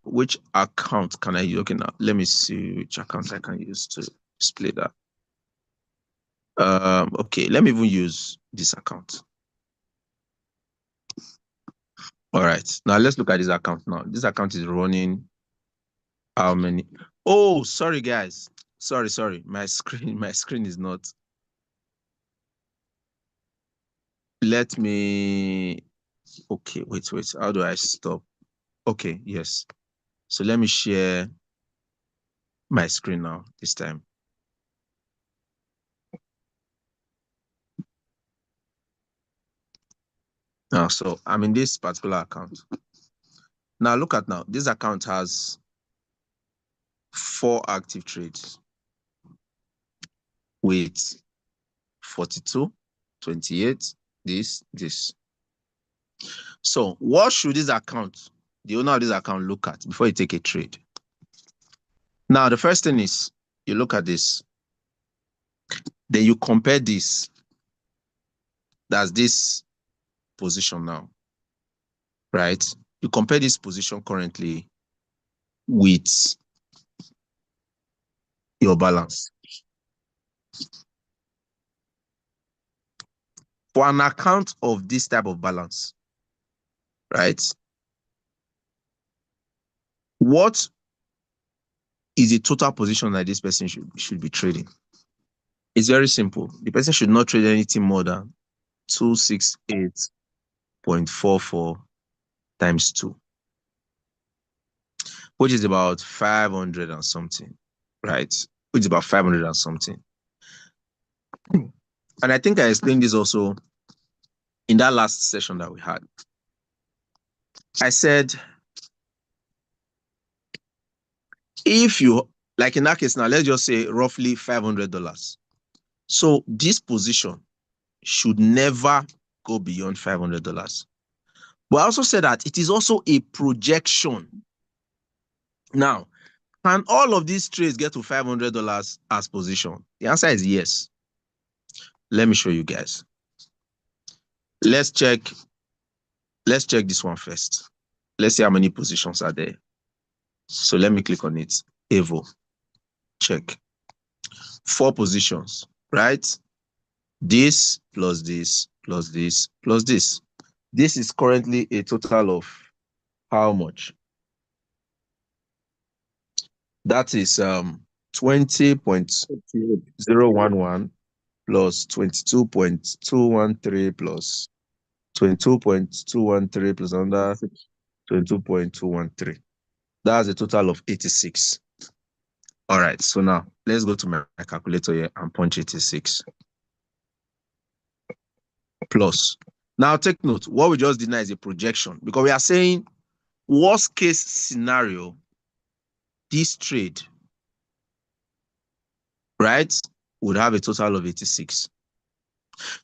which account can I use? Okay, now let me see which account I can use to display that. Okay, let me even use this account. All right, now let's look at this account now. This account is running how many? Oh, sorry guys. Sorry. My screen is not. Let me, okay, wait. How do I stop? Okay, yes. So let me share my screen now this time. Now, so I'm in this particular account. Now look at now. This account has 4 active trades with 42, 28, this. So what should this account, the owner of this account, look at before you take a trade? Now, the first thing is you look at this. Then you compare this. That's this position now, right? You compare this position currently with your balance. For an account of this type of balance, right? What is the total position that this person should be trading? It's very simple. The person should not trade anything more than 268.44 times 2, which is about 500 and something, right? Which is about 500 and something. And I think I explained this also in that last session that we had. I said, if you, like in that case now, let's just say roughly $500. So this position should never go beyond $500. But I also said that it is also a projection. Now, can all of these trades get to $500 as position? The answer is yes. Let me show you guys. Let's check this one first. Let's see how many positions are there. So let me click on it. Evo. Check. 4 positions, right? This plus this plus this plus this. This is currently a total of how much? That is 20.011 plus 22.213 plus 22.213 plus another 22.213. That's a total of 86. All right, so now let's go to my calculator here and punch 86 plus. Now take note, what we just did now is a projection, because we are saying worst case scenario, this trade, right, would have a total of 86.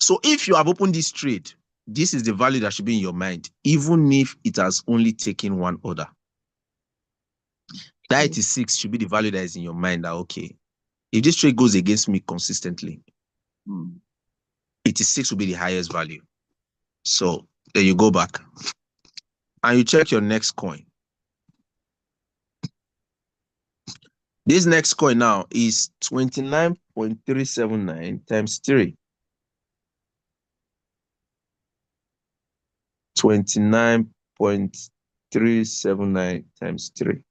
So if you have opened this trade, this is the value that should be in your mind, even if it has only taken one order. That 86 should be the value that is in your mind that, okay, if this trade goes against me consistently, 86 will be the highest value. So then you go back and you check your next coin. This next coin now is 29.379 times 3. 29.379 times 3,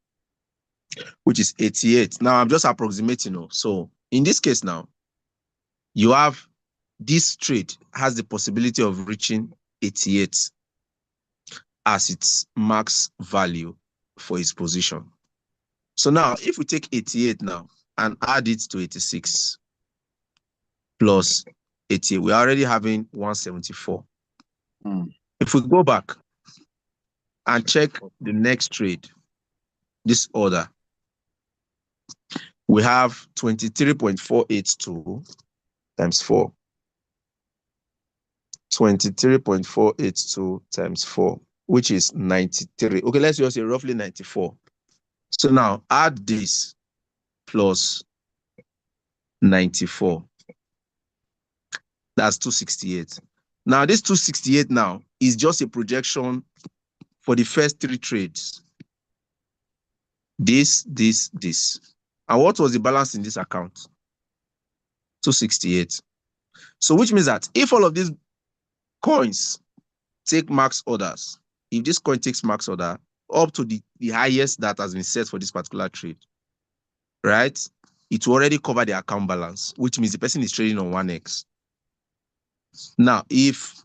which is 88. Now I'm just approximating. So in this case now, you have this trade has the possibility of reaching 88 as its max value for its position. So now if we take 88 now and add it to 86 plus 88, we're already having 174. If we go back and check the next trade, this order, we have 23.482 times 4. 23.482 times 4, which is 93. Okay, let's just say roughly 94. So now add this plus 94. That's 268. Now this 268 now is just a projection for the first 3 trades. This. And what was the balance in this account? 268. So which means that if all of these coins take max orders, if this coin takes max order up to the highest that has been set for this particular trade, right, it will already cover the account balance, which means the person is trading on 1x. Now, if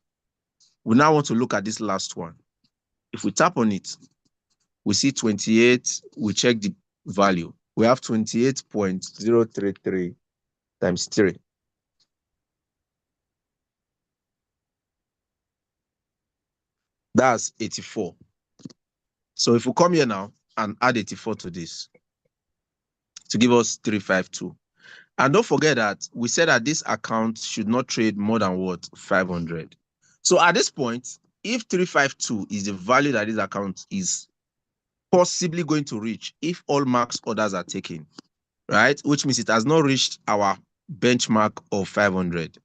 we now want to look at this last one, if we tap on it, we see 28, we check the value. We have 28.033 times 3. That's 84. So if we come here now and add 84 to this, to give us 352. And don't forget that we said that this account should not trade more than what? 500. So at this point, if 352 is the value that this account is possibly going to reach if all max orders are taken, right? Which means it has not reached our benchmark of 500,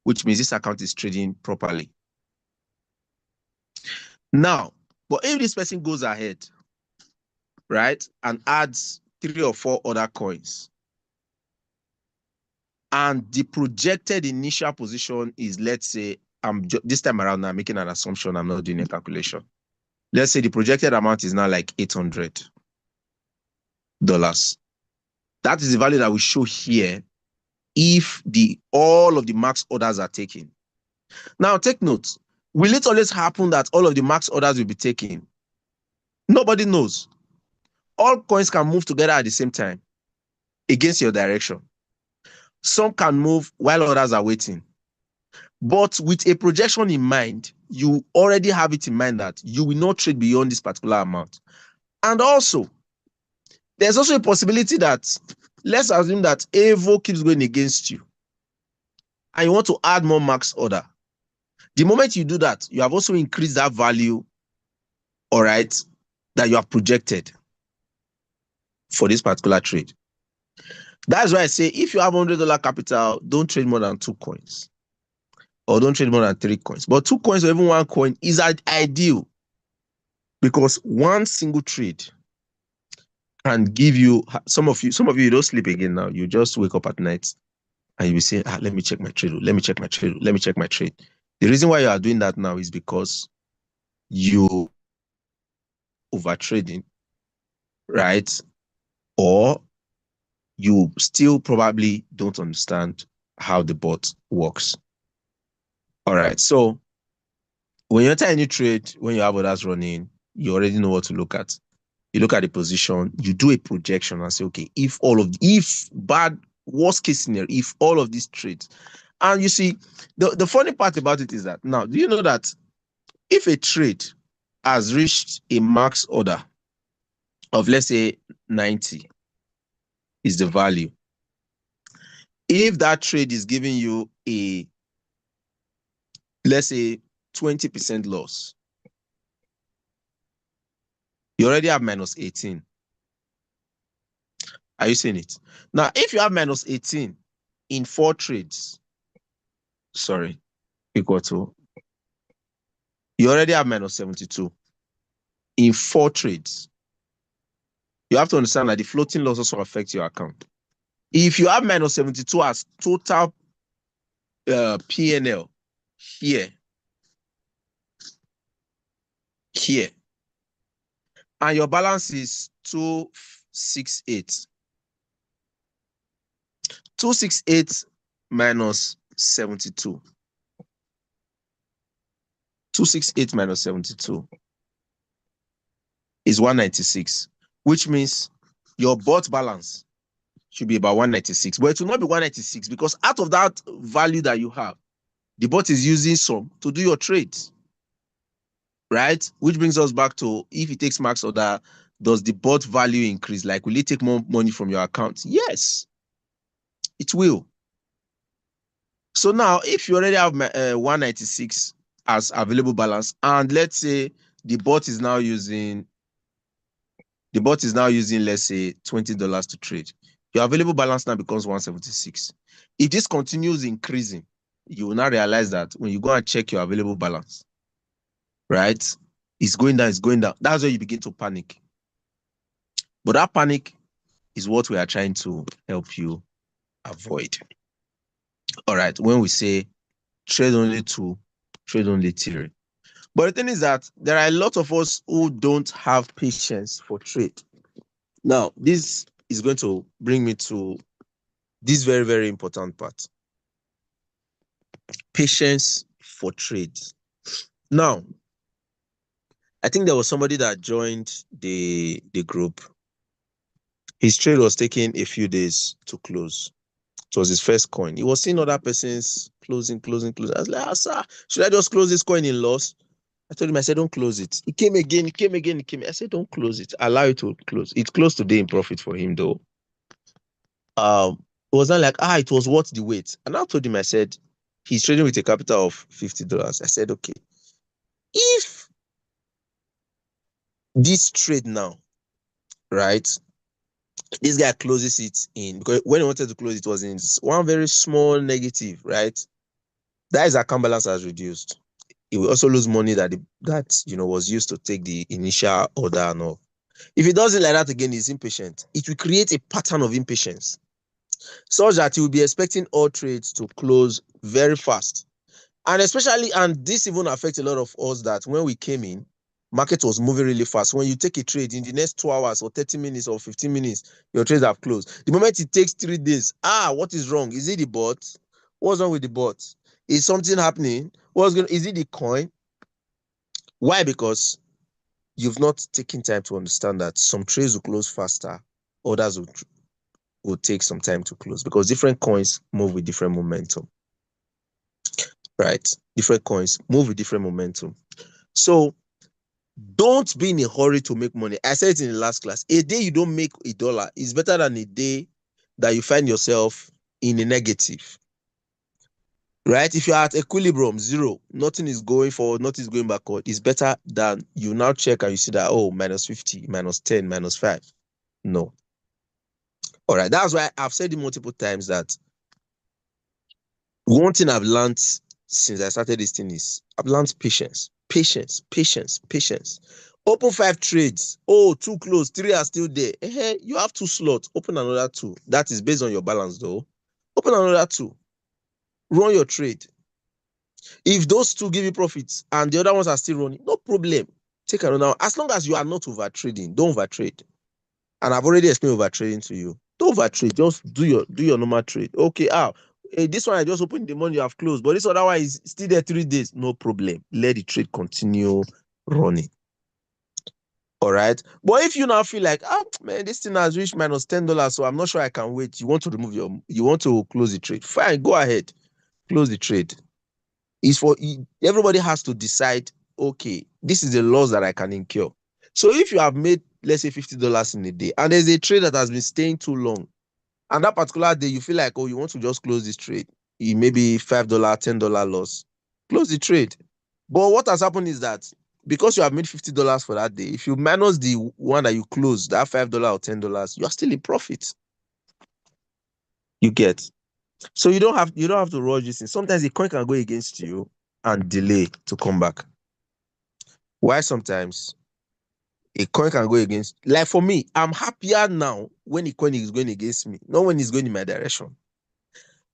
which means this account is trading properly. Now, but if this person goes ahead, right, and adds 3 or 4 other coins, and the projected initial position is, let's say, this time around now, I'm making an assumption, I'm not doing a calculation. Let's say the projected amount is now like $800. That is the value that we show here if all of the max orders are taken. Now, take note, will it always happen that all of the max orders will be taken? Nobody knows. All coins can move together at the same time against your direction. Some can move while others are waiting. But with a projection in mind, you already have it in mind that you will not trade beyond this particular amount. And also, there's also a possibility that, let's assume that AVO keeps going against you and you want to add more max order. The moment you do that, you have also increased that value, all right, that you have projected for this particular trade. That's why I say if you have $100 capital, don't trade more than 2 coins. Or don't trade more than 3 coins. But 2 coins or even 1 coin is ideal, because one single trade can give you, some of you don't sleep again now. You just wake up at night and you will say, let me check my trade. Let me check my trade. Let me check my trade. The reason why you are doing that now is because you over trading, right? Or you still probably don't understand how the bot works. All right. So when you enter any trade, when you have others running, you already know what to look at. You look at the position, you do a projection and say, okay, if worst case scenario, if all of these trades, and you see, the funny part about it is that now, do you know that if a trade has reached a max order of, let's say, 90 is the value, if that trade is giving you a, let's say, 20% loss, you already have minus 18. Are you seeing it? Now, if you have minus 18 in 4 trades, equal to, you already have minus 72 in 4 trades. You have to understand that the floating loss also affects your account. If you have minus 72 as total P&L here, and your balance is 268. 268 minus 72. 268 minus 72 is 196, which means your bot balance should be about 196. But it will not be 196 because out of that value that you have, the bot is using some to do your trades. Right? Which brings us back to, if it takes max order, does the bot value increase? Like, will it take more money from your account? Yes, it will. So now, if you already have 196 as available balance, and let's say the bot is now using, let's say, $20 to trade, your available balance now becomes 176. If this continues increasing, you will now realize that when you go and check your available balance, right, it's going down, That's where you begin to panic. But that panic is what we are trying to help you avoid. All right, when we say trade only 2, trade only 3. But the thing is that there are a lot of us who don't have patience for trade. Now, this is going to bring me to this very, very important part. Patience for trade. Now, I think there was somebody that joined the group. His trade was taking a few days to close. It was his first coin. He was seeing other persons closing. I was like, sir, should I just close this coin in loss? I told him, I said, don't close it. He came again. I said, don't close it. Allow it to close. It closed today in profit for him, though. It was not like, it was worth the wait. And I told him, I said, he's trading with a capital of $50. I said, okay, if this trade now, right, this guy closes it in, because when he wanted to close it was in one very small negative, right? That his account balance has reduced. He will also lose money that was used to take the initial order and all. If he does it like that again, he's impatient. It will create a pattern of impatience, such that he will be expecting all trades to close very fast. And this even affects a lot of us, that when we came in, market was moving really fast. When you take a trade in the next 2 hours or 30 minutes or 15 minutes, your trades have closed. The moment it takes 3 days, what is wrong? Is it the bot? What's wrong with the bot? Is something happening? Is it the coin? Why? Because you've not taken time to understand that some trades will close faster, others will take some time to close, because different coins move with different momentum. Right? Different coins move with different momentum. So don't be in a hurry to make money. I said it in the last class. A day you don't make $1 is better than a day that you find yourself in a negative. Right? If you're at equilibrium, 0, nothing is going forward, nothing is going backward, it's better than you now check and you see that, minus 50, minus 10, minus 5. No. All right. That's why I've said it multiple times that one thing I've learned since I started this thing is I've learned patience. Open 5 trades. 2 close, 3 are still there. You have 2 slots. Open another 2. That is based on your balance, though. Open another 2. Run your trade. If those 2 give you profits and the other ones are still running, no problem. Take another one. As long as you are not over trading, don't over trade. And I've already explained over trading to you. Don't over trade. Just do your normal trade. Okay, Hey, this one I just opened the money you have closed, but this other one is still there 3 days. No problem. Let the trade continue running. All right. But if you now feel like, man, this thing has reached -$10, so I'm not sure I can wait. You want to close the trade. Fine, go ahead. Close the trade. Everybody has to decide, okay, this is the loss that I can incur. So if you have made, let's say, $50 in a day, and there's a trade that has been staying too long, and that particular day you feel like, oh, you want to just close this trade, it may be $5, $10 loss, close the trade. But what has happened is that because you have made $50 for that day, if you minus the one that you closed, that $5 or $10, you are still in profit. You get. So you don't have to rush this thing. Sometimes the coin can go against you and delay to come back. Why sometimes a coin can go against, like for me, I'm happier now when the coin is going against me, not when it's going in my direction.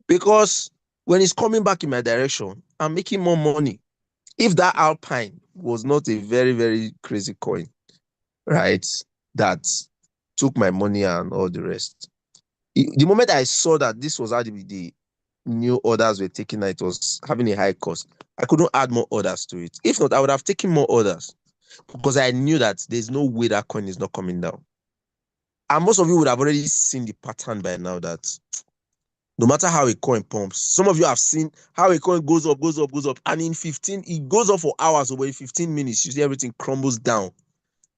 Because when it's coming back in my direction, I'm making more money. If that Alpine was not a very, very crazy coin, right, that took my money and all the rest, the moment I saw that this was how the new orders were taken, it was having a high cost, I couldn't add more orders to it. If not, I would have taken more orders because I knew that there's no way that coin is not coming down. And most of you would have already seen the pattern by now that no matter how a coin pumps, some of you have seen how a coin goes up, and in 15, it goes up for hours, but in 15 minutes, you see everything crumbles down.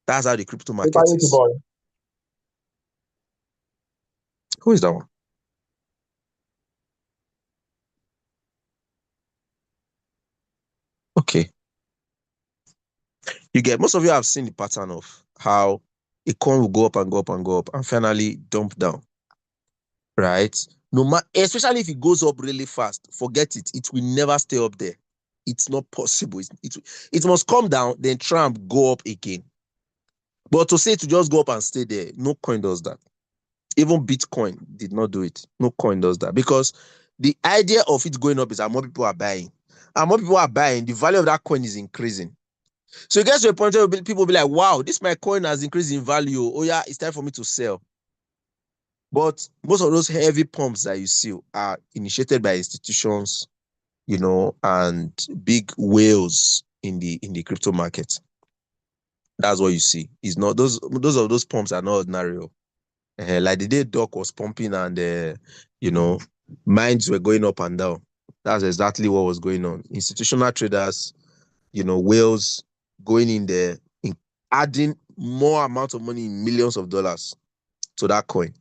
That's how the crypto market is. Who is that one? Okay. You get, most of you have seen the pattern of how a coin will go up and go up and go up and finally dump down, right? No matter, especially if it goes up really fast, forget it. It will never stay up there. It's not possible. It must come down, then try and go up again. But to say to just go up and stay there, no coin does that. Even Bitcoin did not do it. No coin does that because the idea of it going up is that more people are buying. And more people are buying, the value of that coin is increasing. So it gets to a point where people will be like, wow, this my coin has increased in value. Oh yeah, it's time for me to sell. But most of those heavy pumps that you see are initiated by institutions, and big whales in the crypto market. That's what you see. It's not those pumps are not ordinary. Like the day Doc was pumping and mines were going up and down. That's exactly what was going on. Institutional traders, whales going in there, adding more amount of money in millions of dollars to that coin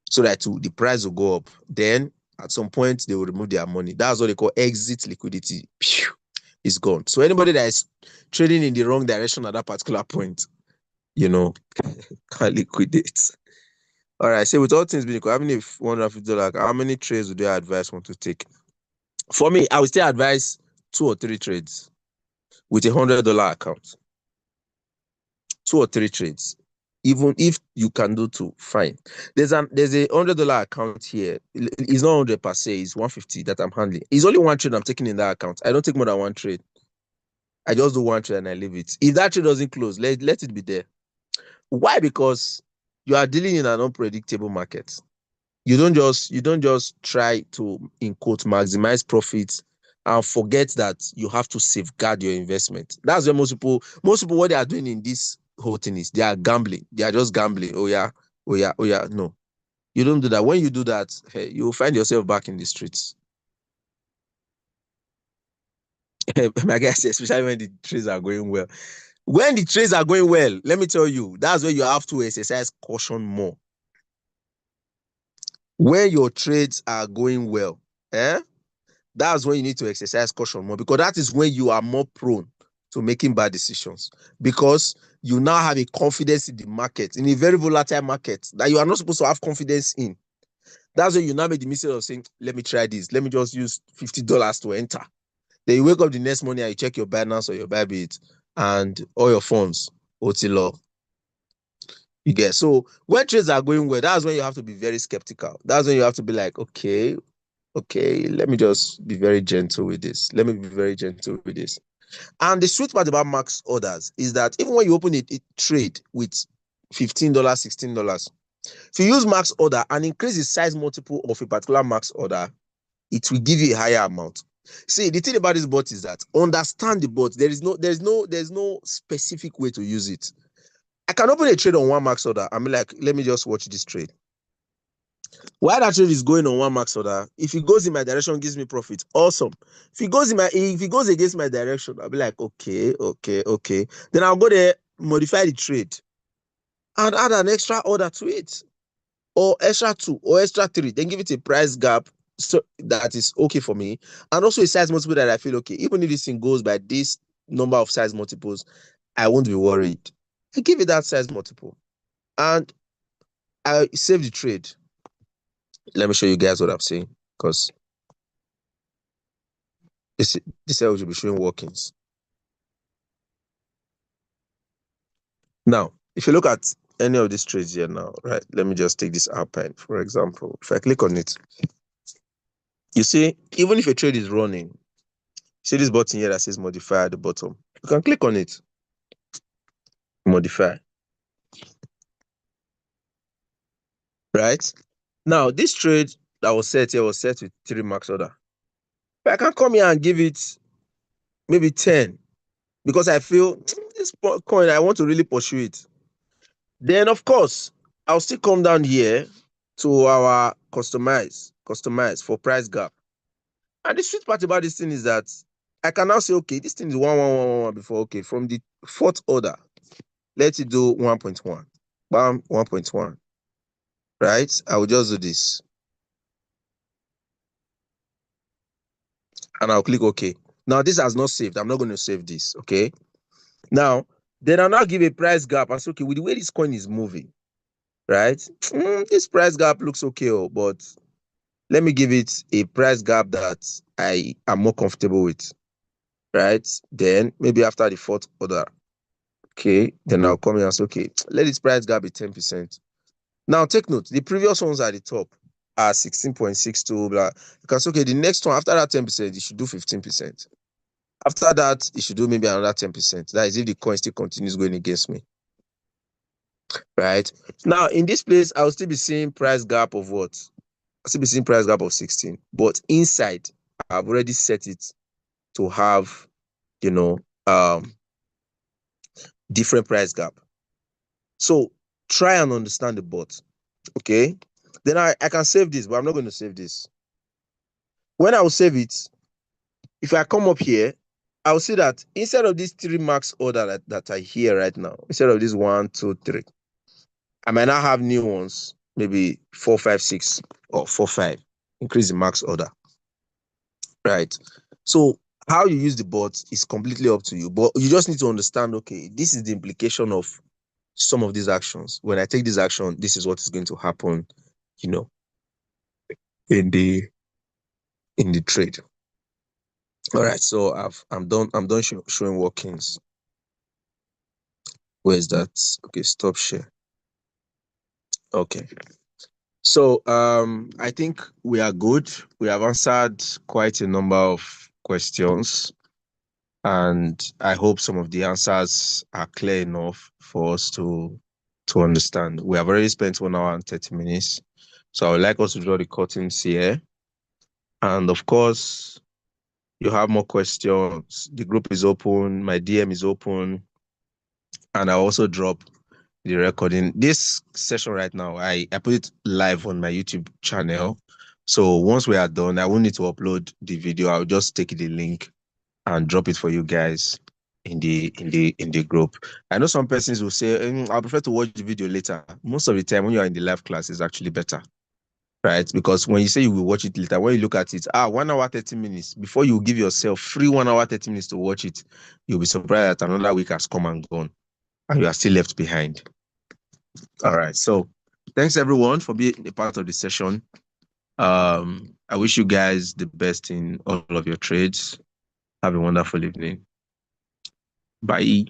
so that the price will go up. Then at some point they will remove their money. That's what they call exit liquidity. Pew, it's gone. So anybody that is trading in the wrong direction at that particular point, can liquidate. All right. So with all things being equal, having a $150, how many trades would you advise one to take? For me, I would still advise 2 or 3 trades with $100 account. 2 or 3 trades. Even if you can do 2, fine. There's a $100 account here. It's not 100 per se, it's 150 that I'm handling. It's only 1 trade I'm taking in that account. I don't take more than 1 trade. I just do 1 trade and I leave it. If that trade doesn't close, let it be there. Why? Because you are dealing in an unpredictable market. You don't just try to, in quote, maximize profits and forget that you have to safeguard your investment. That's where most people what they are doing in this whole thing is they are gambling. They are just gambling. Oh yeah. No, you don't do that. When you do that, hey, you will find yourself back in the streets. My guys, especially when the trades are going well. When the trades are going well, let me tell you, that's where you have to exercise caution more. When your trades are going well, that's when you need to exercise caution more because that is when you are more prone to making bad decisions because you now have a confidence in the market, in a very volatile market that you are not supposed to have confidence in. That's when you now make the mistake of saying, let me try this. Let me just use $50 to enter. Then you wake up the next morning and you check your Binance or your Bybit and all your funds, OTLO. You get. So when trades are going well, that's when you have to be very skeptical. That's when you have to be like, okay, let me just be very gentle with this. Let me be very gentle with this. And the sweet part about max orders is that even when you open a trade with $15, $16, if you use max order and increase the size multiple of a particular max order, it will give you a higher amount. See, the thing about this bot is that understand the bot. There's no specific way to use it. I can open a trade on one max order. I'm like, let me just watch this trade. While that trade is going on one max order, if it goes in my direction, gives me profit. Awesome. If it goes against my direction, I'll be like, okay. Then I'll go there, modify the trade, and add an extra order to it, or extra 2, or extra 3. Then give it a price gap so that is okay for me, and also a size multiple that I feel okay. Even if this thing goes by this number of size multiples, I won't be worried. I give it that size multiple, and I save the trade. Let me show you guys what I'm saying, because this will be showing workings. Now, if you look at any of these trades here now, right? Let me just take this Alpine, for example. If I click on it, you see, even if a trade is running, see this button here that says modify at the bottom. You can click on it, modify. Right? Now, this trade that was set here was set with 3 max order. But I can come here and give it maybe 10, because I feel this coin, I want to really pursue it. Then, of course, I'll still come down here to our customize for price gap. And the sweet part about this thing is that I can now say, okay, this thing is 1 before. Okay, from the 4th order, let it do 1.1. Bam, 1.1. Right? I will just do this. And I'll click OK. Now, this has not saved. I'm not going to save this. Okay. Now, then I'll now give a price gap. I say, okay, with the way this coin is moving, right? This price gap looks okay, but let me give it a price gap that I am more comfortable with, right? Then maybe after the 4th order, okay, then I'll come here and say, okay, let its price gap be 10%. Now, take note, the previous ones at the top are 16.62, blah. You can say, okay, the next one, after that 10%, you should do 15%. After that, you should do maybe another 10%. That is if the coin still continues going against me, right? Now, in this place, I'll still be seeing price gap of what? I'll still be seeing price gap of 16. But inside, I've already set it to have, different price gap. So try and understand the bot, okay? Then I can save this, but I'm not going to save this. When I will save it, if I come up here, I'll see that instead of these 3 max order that I hear right now, instead of this 1, 2, 3, I might now have new ones, maybe 4, 5, 6, or 4, 5. Increase the max order, right? So how you use the bot is completely up to you, but you just need to understand, okay, this is the implication of some of these actions. When I take this action, this is what is going to happen, in the trade. All right, so I'm done showing workings. Where is that? Okay, stop share. Okay. So I think we are good. We have answered quite a number of questions, and I hope some of the answers are clear enough for us to understand. We have already spent 1 hour and 30 minutes. So I would like us to draw the curtains here. And of course, you have more questions. The group is open. My DM is open. And I also drop the recording. This session right now, I put it live on my YouTube channel. So once we are done, I won't need to upload the video. I'll just take the link and drop it for you guys in the group. I know some persons will say, I prefer to watch the video later. Most of the time when you are in the live class, it's actually better. Right? Because when you say you will watch it later, when you look at it, 1 hour, 30 minutes, before you give yourself free 1 hour, 30 minutes to watch it, you'll be surprised that another week has come and gone and you are still left behind. All right. So thanks everyone for being a part of the session. I wish you guys the best in all of your trades. Have a wonderful evening. Bye.